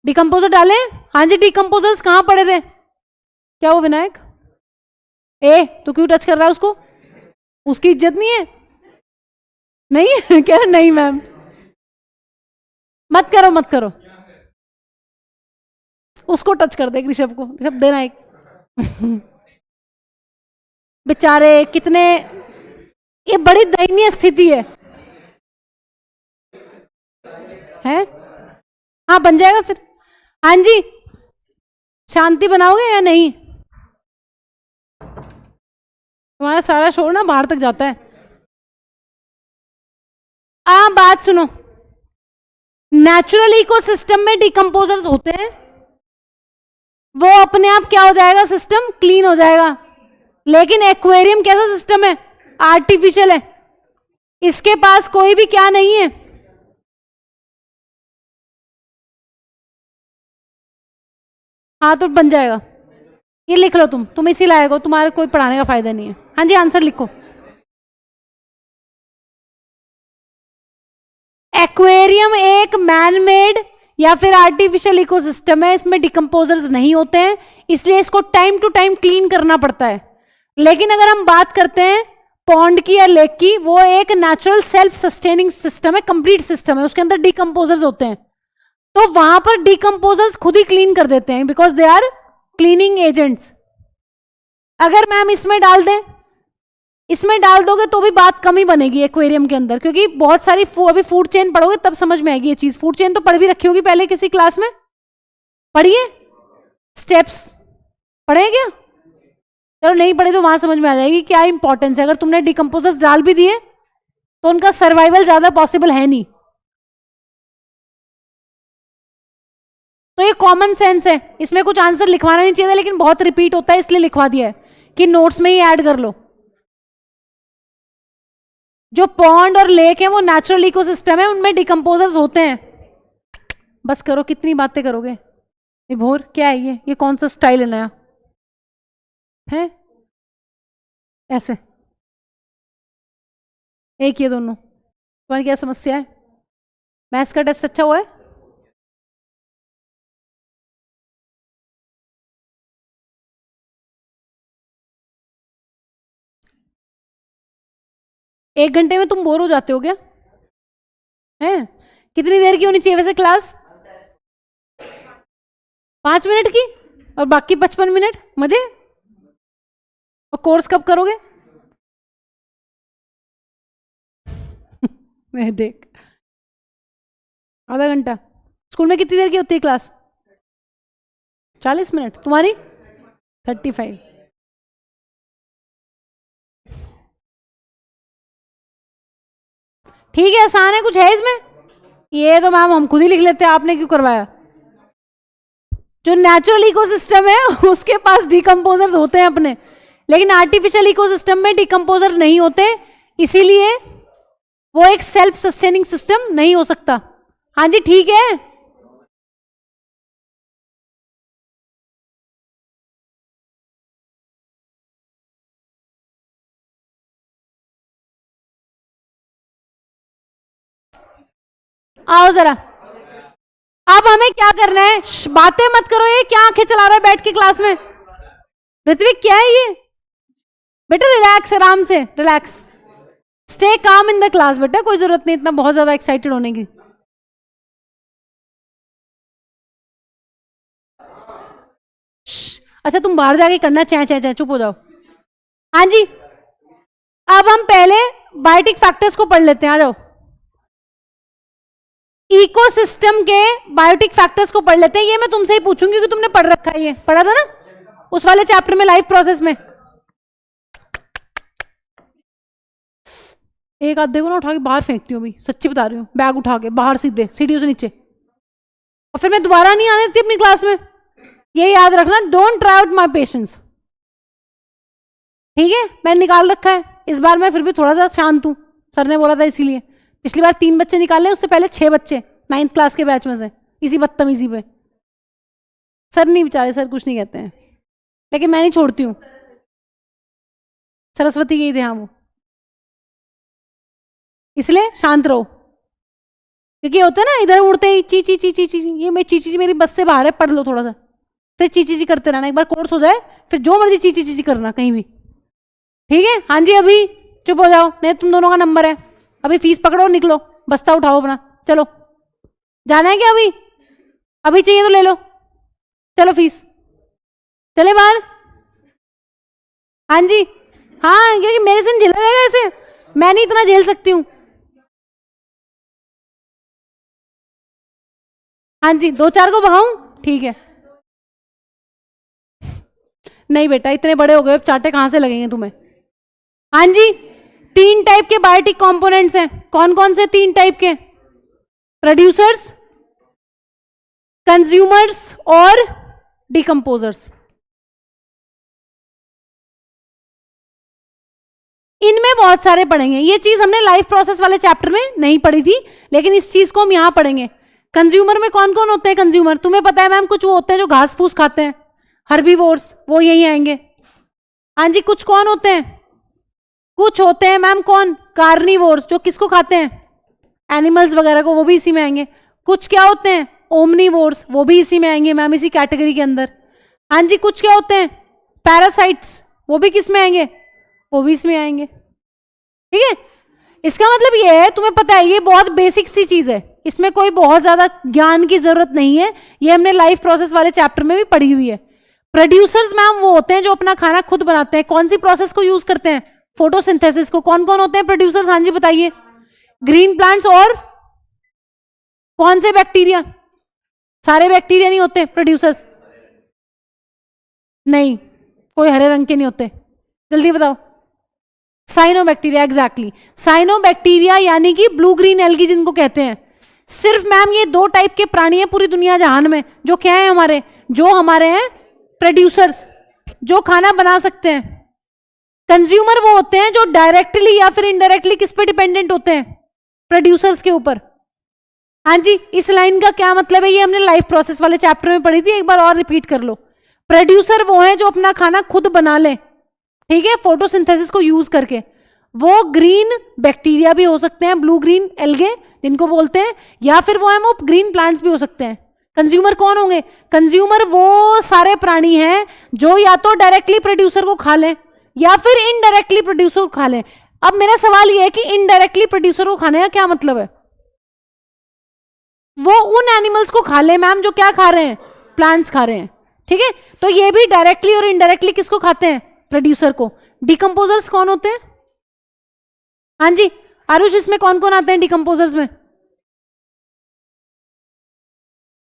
S1: डीकंपोजर डाले? हाँ जी, डीकंपोजर्स कहां पड़े थे? क्या वो विनायक, ए तो क्यों टच कर रहा है उसको? उसकी इज्जत नहीं है? नहीं कह रहा नहीं मैम, मत करो मत करो, उसको टच कर दे, ऋषभ को, ऋषभ देना एक बेचारे कितने, ये बड़ी दयनीय स्थिति है? हाँ बन जाएगा फिर। हाँ जी, शांति बनाओगे या नहीं? तुम्हारा सारा शोर ना बाहर तक जाता है। बात सुनो, नेचुरल इकोसिस्टम में डिकम्पोजर्स होते हैं, वो अपने आप क्या हो जाएगा? सिस्टम क्लीन हो जाएगा। लेकिन एक्वेरियम कैसा सिस्टम है? आर्टिफिशियल है, इसके पास कोई भी क्या नहीं है, हाँ तो बन जाएगा। ये लिख लो, तुम इसी लायक हो, तुम्हारे कोई पढ़ाने का फायदा नहीं है। हाँ जी, आंसर लिखो। एक्वेरियम एक मैनमेड या फिर आर्टिफिशियल इकोसिस्टम है, इसमें डिकम्पोजर्स नहीं होते हैं, इसलिए इसको टाइम टू टाइम क्लीन करना पड़ता है। लेकिन अगर हम बात करते हैं पॉन्ड की या लेक की, वो एक नेचुरल सेल्फ सस्टेनिंग सिस्टम है, कंप्लीट सिस्टम है, उसके अंदर डिकम्पोजर्स होते हैं। तो वहां पर डिकम्पोजर्स खुद ही क्लीन कर देते हैं, because they are cleaning agents. अगर मैम इसमें डाल दें, इसमें डाल दोगे तो भी बात कम ही बनेगी एक्वेरियम के अंदर, क्योंकि बहुत सारी अभी फूड चेन पढ़ोगे तब समझ में आएगी ये चीज। फूड चेन तो पढ़ भी रखी होगी पहले किसी क्लास में, पढ़िए, स्टेप्स पढ़े क्या? चलो नहीं पढ़े तो वहां समझ में आ जाएगी क्या इंपॉर्टेंस है। अगर तुमने डिकम्पोजर्स डाल भी दिए तो उनका सर्वाइवल ज्यादा पॉसिबल है नहीं। तो ये कॉमन सेंस है, इसमें कुछ आंसर लिखवाना नहीं चाहिए था, लेकिन बहुत रिपीट होता है इसलिए लिखवा दिया है कि नोट्स में ही ऐड कर लो। जो पॉन्ड और लेक है वो नेचुरल इकोसिस्टम है, उनमें डिकम्पोजर्स होते हैं। बस करो, कितनी बातें करोगे। विभोर क्या है ये कौन सा स्टाइल है नया है? ऐसे एक ये दोनों, तुम्हारी क्या समस्या है? मैथ्स का टेस्ट अच्छा हुआ है? एक घंटे में तुम बोर हो जाते हो क्या? हैं? कितनी देर की होनी चाहिए वैसे क्लास? 5 मिनट की, और बाकी 55 मिनट मजे। और कोर्स कब करोगे? मैं देख, आधा घंटा। स्कूल में कितनी देर की होती है क्लास? 40 मिनट। तुम्हारी 35। ठीक है, आसान है, कुछ है इसमें? ये तो मैम हम खुद ही लिख लेते हैं, आपने क्यों करवाया? जो नेचुरल इकोसिस्टम है उसके पास डिकम्पोजर्स होते हैं अपने, लेकिन आर्टिफिशियल इकोसिस्टम में डिकम्पोजर नहीं होते, इसीलिए वो एक सेल्फ सस्टेनिंग सिस्टम नहीं हो सकता। हाँ जी ठीक है। आओ जरा, अब हमें क्या करना है? बातें मत करो, ये क्या आंखें चला रहा है बैठ के क्लास में? ऋत्विक क्या है ये? बेटा रिलैक्स, आराम से relax, stay calm in the class बेटा, कोई जरूरत नहीं इतना बहुत ज्यादा एक्साइटेड होने की। अच्छा तुम बाहर जाके करना, चाहे चाहे चाहे, चुप हो जाओ। हाँ जी, अब हम पहले बायोटिक फैक्टर्स को पढ़ लेते हैं, आ जाओ। इकोसिस्टम के बायोटिक फैक्टर्स को पढ़ लेते हैं। ये मैं तुमसे ही पूछूंगी कि तुमने पढ़ रखा है, ये पढ़ा था ना उस वाले चैप्टर में, लाइफ प्रोसेस में। एक आधे को ना उठा के बाहर फेंकती हूँ, भी सच्ची बता रही हूँ, बैग उठा के बाहर सीधे सीढ़ियों से नीचे, और फिर मैं दोबारा नहीं आने देती अपनी क्लास में। ये याद रखना, don't try out my patience, ठीक है? मैंने निकाल रखा है, इस बार मैं फिर भी थोड़ा सा शांत हूँ, सर ने बोला था इसीलिए। पिछली बार 3 बच्चे निकाले, उससे पहले 6 बच्चे 9th क्लास के बैच में से, इसी बदतमीजी पे। सर नहीं बेचारे, सर कुछ नहीं कहते हैं, लेकिन मैं नहीं छोड़ती हूँ। सरस्वती गई थे हाँ वो, इसलिए शांत रहो, क्योंकि होता है ना इधर उड़ते ही ची ची ची ची ची, ये मैं ची ची मेरी बस से बाहर है, पढ़ लो थोड़ा सा, फिर ची ची करते रहना। एक बार कोर्स हो जाए फिर जो मर्जी ची ची ची करना कहीं भी, ठीक है? हाँ जी, अभी चुप हो जाओ, नहीं तुम दोनों का नंबर है। अभी फीस पकड़ो, निकलो, बस्ता उठाओ अपना, चलो। जाना है क्या अभी? अभी चाहिए तो ले लो, चलो फीस, चले बाहर। हाँ जी, हाँ, क्योंकि मेरे से झेला जाएगा ऐसे, मैं नहीं इतना झेल सकती हूँ। हाँ जी, 2-4 को भगाऊं, ठीक है? नहीं बेटा, इतने बड़े हो गए, चाटे कहां से लगेंगे तुम्हें? हाँ जी, 3 टाइप के बायोटिक कंपोनेंट्स हैं। कौन कौन से 3 टाइप के? प्रोड्यूसर्स, कंज्यूमर्स और डिकम्पोजर्स। इनमें बहुत सारे पढ़ेंगे, ये चीज हमने लाइफ प्रोसेस वाले चैप्टर में नहीं पढ़ी थी, लेकिन इस चीज को हम यहां पढ़ेंगे। कंज्यूमर में कौन कौन होते हैं? कंज्यूमर तुम्हें पता है मैम, कुछ वो होते हैं जो घास फूस खाते हैं, हर्बीवोर्स, वो यही आएंगे। हाँ जी, कुछ कौन होते हैं? कुछ होते हैं मैम कौन? कार्निवोर्स, जो किसको खाते हैं? एनिमल्स वगैरह को, वो भी इसी में आएंगे। कुछ क्या होते हैं? ओमनीवोर्स, वो भी इसी में आएंगे मैम, इसी कैटेगरी के अंदर। हाँ जी, कुछ क्या होते हैं? पैरासाइट्स, वो भी किस में आएंगे? वो भी इसमें आएंगे। ठीक है, इसका मतलब ये है, तुम्हें पता है ये बहुत बेसिक सी चीज है, इसमें कोई बहुत ज्यादा ज्ञान की जरूरत नहीं है, ये हमने लाइफ प्रोसेस वाले चैप्टर में भी पढ़ी हुई है। प्रोड्यूसर्स मैम वो होते हैं जो अपना खाना खुद बनाते हैं। कौन सी प्रोसेस को यूज करते हैं? फोटोसिंथेसिस को। कौन कौन होते हैं प्रोड्यूसर्स? हाँ जी बताइए। ग्रीन प्लांट्स और कौन से बैक्टीरिया? सारे बैक्टीरिया नहीं होते प्रोड्यूसर्स, नहीं, कोई हरे रंग के नहीं होते, जल्दी बताओ। साइनोबैक्टीरिया, एग्जैक्टली, साइनोबैक्टीरिया यानी कि ब्लू ग्रीन एल्गी जिनको कहते हैं। सिर्फ मैम ये दो टाइप के प्राणी हैं पूरी दुनिया जहान में जो क्या है हमारे, जो हमारे हैं प्रोड्यूसर्स, जो खाना बना सकते हैं। कंज्यूमर वो होते हैं जो डायरेक्टली या फिर इनडायरेक्टली किस पे डिपेंडेंट होते हैं? प्रोड्यूसर्स के ऊपर। हाँ जी, इस लाइन का क्या मतलब है ये हमने लाइफ प्रोसेस वाले चैप्टर में पढ़ी थी, एक बार और रिपीट कर लो। प्रोड्यूसर वो है जो अपना खाना खुद बना ले, ठीक है, फोटोसिंथेसिस को यूज करके। वो ग्रीन बैक्टीरिया भी हो सकते हैं, ब्लू ग्रीन एल्गे जिनको बोलते हैं, या फिर वो ग्रीन प्लांट्स भी हो सकते हैं। कंज्यूमर कौन होंगे? कंज्यूमर वो सारे प्राणी हैं जो या तो डायरेक्टली प्रोड्यूसर को खा लें या फिर इनडायरेक्टली प्रोड्यूसर को खा लें। अब मेरा सवाल यह है कि इनडायरेक्टली प्रोड्यूसर को खाने का क्या मतलब है? वो उन एनिमल्स को खा ले मैम जो क्या खा रहे हैं? प्लांट्स खा रहे हैं, ठीक है। तो ये भी डायरेक्टली और इनडायरेक्टली किसको खाते हैं? प्रोड्यूसर को। डिकम्पोजर्स कौन होते हैं? हाँ जी आरुष, इसमें कौन कौन आते हैं डिकम्पोजर्स में?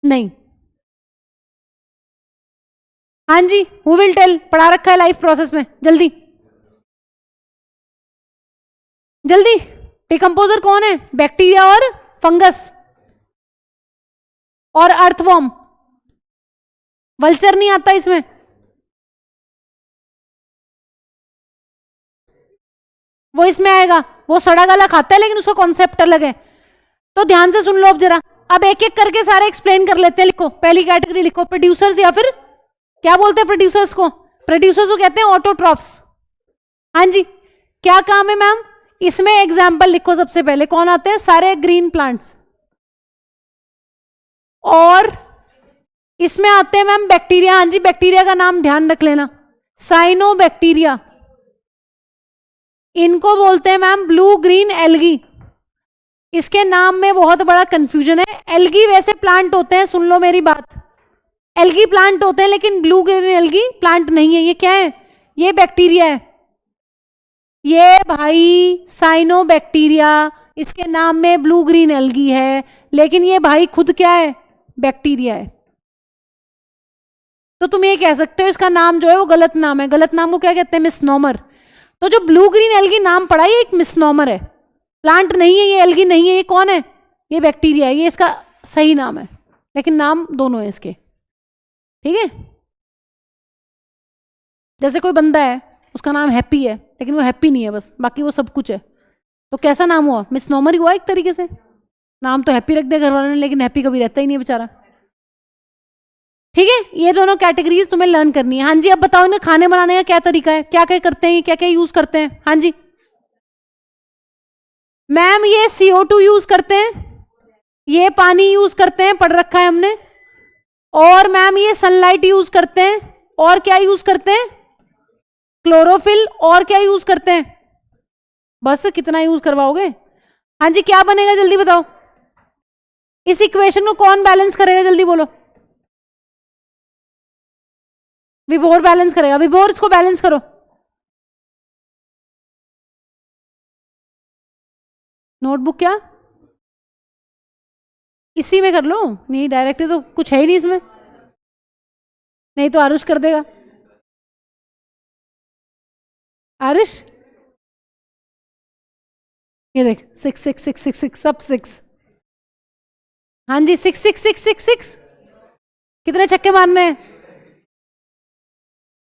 S1: नहीं, हाँ जी, हु विल टेल? पढ़ा रखा है लाइफ प्रोसेस में, जल्दी जल्दी। डिकम्पोजर कौन है? बैक्टीरिया और फंगस और अर्थवॉर्म। वल्चर नहीं आता इसमें। वो इसमें आएगा, वो सड़ा गला खाता है लेकिन उसका कॉन्सेप्ट अलग है। तो ध्यान से सुन लो अब जरा, अब एक एक करके सारे एक्सप्लेन कर लेते हैं। लिखो, पहली कैटेगरी लिखो, प्रोड्यूसर्स या फिर क्या बोलते हैं प्रोड्यूसर्स को? प्रोड्यूसर्स को कहते हैं ऑटोट्रॉफ्स। हाँ जी, क्या काम है मैम? इसमें एग्जाम्पल लिखो, सबसे पहले कौन आते हैं? सारे ग्रीन प्लांट्स। और इसमें आते हैं मैम बैक्टीरिया। हाँ जी, बैक्टीरिया का नाम ध्यान रख लेना, साइनोबैक्टीरिया। इनको बोलते हैं मैम ब्लू ग्रीन एल्गी। इसके नाम में बहुत बड़ा कंफ्यूजन है। एल्गी वैसे प्लांट होते हैं, सुन लो मेरी बात, एल्गी प्लांट होते हैं लेकिन ब्लू ग्रीन एल्गी प्लांट नहीं है। ये क्या है? ये बैक्टीरिया है, ये भाई साइनोबैक्टीरिया। इसके नाम में ब्लू ग्रीन एल्गी है लेकिन ये भाई खुद क्या है? बैक्टीरिया है। तो तुम ये कह सकते हो इसका नाम जो है वो गलत नाम है। गलत नाम को क्या कहते हैं? मिसनॉमर। तो जो ब्लू ग्रीन एल्गी नाम पड़ा ये एक मिसनॉमर है, प्लांट नहीं है, ये एल्गी नहीं है। ये कौन है? ये बैक्टीरिया है। ये इसका सही नाम है लेकिन नाम दोनों है इसके, ठीक है। जैसे कोई बंदा है उसका नाम हैप्पी है लेकिन वो हैप्पी नहीं है, बस बाकी वो सब कुछ है, तो कैसा नाम हुआ? मिसनॉमर ही हुआ एक तरीके से। नाम तो हैप्पी रख दिया घर वालों ने लेकिन हैप्पी कभी रहता ही नहीं है बेचारा, ठीक है। ये दोनों कैटेगरीज तुम्हें लर्न करनी है। हाँ जी, अब बताओ इन्हें खाने बनाने का क्या तरीका है, क्या क्या करते हैं, क्या क्या यूज करते हैं? हाँ जी मैम, ये CO2 यूज करते हैं, ये पानी यूज करते हैं, पढ़ रखा है हमने। और मैम ये सनलाइट यूज करते हैं, और क्या यूज करते हैं? क्लोरोफिल। और क्या यूज करते हैं? बस कितना यूज करवाओगे? हाँ जी, क्या बनेगा जल्दी बताओ। इस इक्वेशन को कौन बैलेंस करेगा, जल्दी बोलो। विभोर बैलेंस करेगा। विभोर, इसको बैलेंस करो। नोटबुक क्या? इसी में कर लो, नहीं डायरेक्टली तो कुछ है ही नहीं इसमें, नहीं तो आरुष कर देगा। आरुष, ये देख, 6 6 6 6 6 सब 6। हाँ जी, 6 6 6 6 6। कितने छक्के मारने हैं?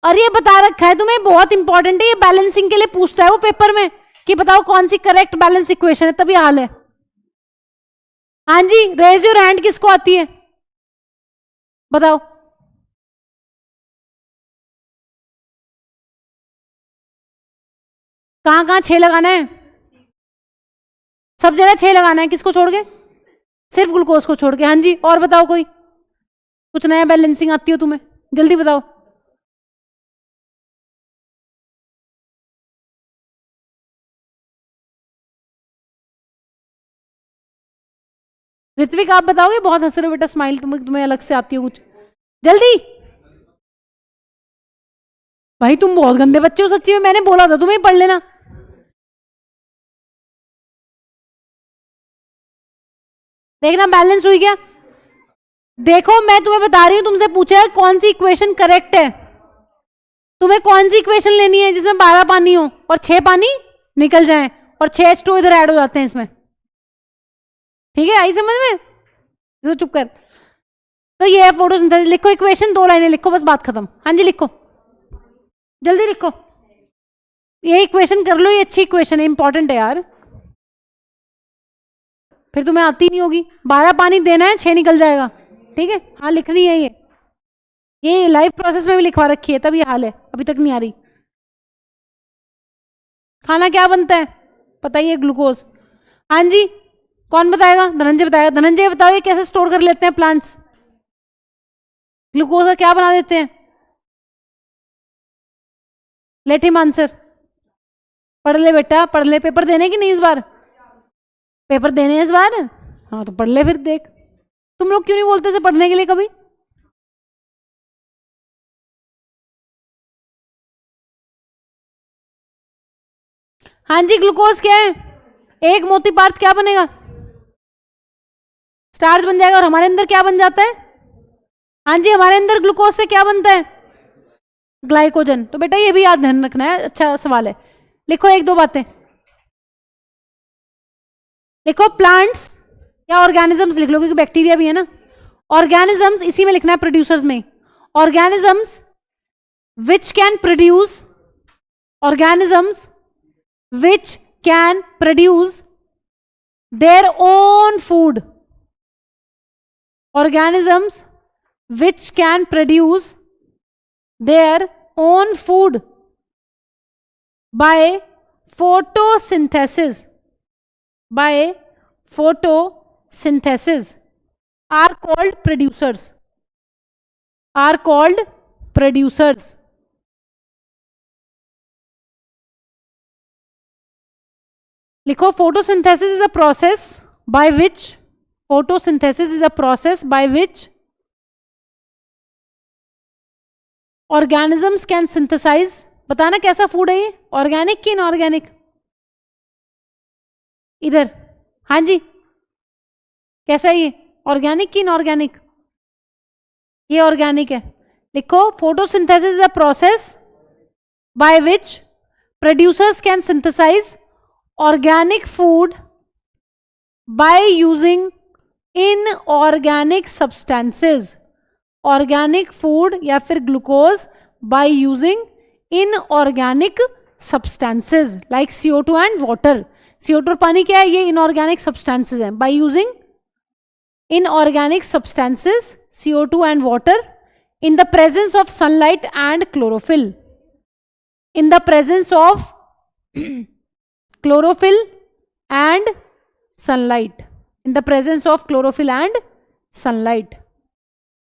S1: और ये बता रखा है तुम्हें, बहुत इंपॉर्टेंट है ये, बैलेंसिंग के लिए पूछता है वो पेपर में कि बताओ कौन सी करेक्ट बैलेंस इक्वेशन है, तभी हाल है। हाँ जी, रेज योर हैंड, किसको आती है बताओ। कहां कहां 6 लगाना है? सब जगह 6 लगाना है, किसको छोड़ के? सिर्फ ग्लूकोज को छोड़ के। हाँ जी, और बताओ कोई कुछ नया बैलेंसिंग आती हो तुम्हें, जल्दी बताओ। ऋत्विक आप बताओगे? बहुत हंस रहे हो बेटा, स्माइल तुम्हें अलग से आती है कुछ, जल्दी। भाई तुम बहुत गंदे बच्चे हो सच्ची में, मैंने बोला था तुम्हें पढ़ लेना। देखना बैलेंस हुई क्या? देखो मैं तुम्हें बता रही हूं, तुमसे पूछा है कौन सी इक्वेशन करेक्ट है। तुम्हें कौन सी इक्वेशन लेनी है जिसमें 12 पानी हो और 6 पानी निकल जाए और 6 H2 इधर ऐड हो जाते हैं इसमें। ठीक है, आई समझ में? तो चुप कर। तो ये है फोटोसिंथेसिस। लिखो इक्वेशन, 2 लाइनें लिखो बस, बात खत्म। हाँ जी लिखो, जल्दी लिखो। ये इक्वेशन कर लो, ये अच्छी इक्वेशन है, इंपॉर्टेंट है यार। फिर तुम्हें आती नहीं होगी। 12 पानी देना है, 6 निकल जाएगा। ठीक है, हाँ लिखनी है ये लाइव प्रोसेस में भी लिखवा रखी है, तब ये हाल है, अभी तक नहीं आ रही। खाना क्या बनता है पता ही है, ग्लूकोज। हाँ जी, कौन बताएगा? धनंजय बताएगा। धनंजय बताओ, ये कैसे स्टोर कर लेते हैं प्लांट्स? ग्लूकोज का क्या बना देते हैं? Let him answer. पढ़ ले बेटा, पढ़ ले। पेपर देने की नहीं इस बार? पेपर देने हैं इस बार? हाँ तो पढ़ ले फिर। देख तुम लोग क्यों नहीं बोलते थे पढ़ने के लिए कभी? हाँ जी, ग्लूकोज क्या है? एक मोती पार्थ क्या बनेगा? स्टार्च बन जाएगा। और हमारे अंदर क्या बन जाता है? हाँ जी, हमारे अंदर ग्लूकोज से क्या बनता है? ग्लाइकोजन। तो बेटा ये भी याद ध्यान रखना है, अच्छा सवाल है। लिखो 1-2 बातें लिखो। प्लांट्स या ऑर्गेनिजम्स लिख लो, क्योंकि बैक्टीरिया भी है ना। ऑर्गेनिजम्स इसी में लिखना है, प्रोड्यूसर्स में। Organisms which can produce, organisms which can produce their own food. Organisms which can produce their own food by photosynthesis, by photosynthesis are called producers, are called producers. लिखो photosynthesis is a process by which, photosynthesis is a process by which organisms can synthesize. बताना कैसा फूड है ये, ऑर्गेनिक की इनऑर्गेनिक? इधर हाँ जी, कैसा है ये, ऑर्गेनिक की इनऑर्गेनिक? ये ऑर्गेनिक है। लिखो photosynthesis is a process by which producers can synthesize organic food by using inorganic substances. Organic food या फिर glucose by using inorganic substances like CO2 and water. CO2 और पानी क्या है? ये inorganic substances हैं. By using inorganic substances CO2 and water in the presence of sunlight and chlorophyll. In the presence of chlorophyll and sunlight. In the presence of chlorophyll and sunlight.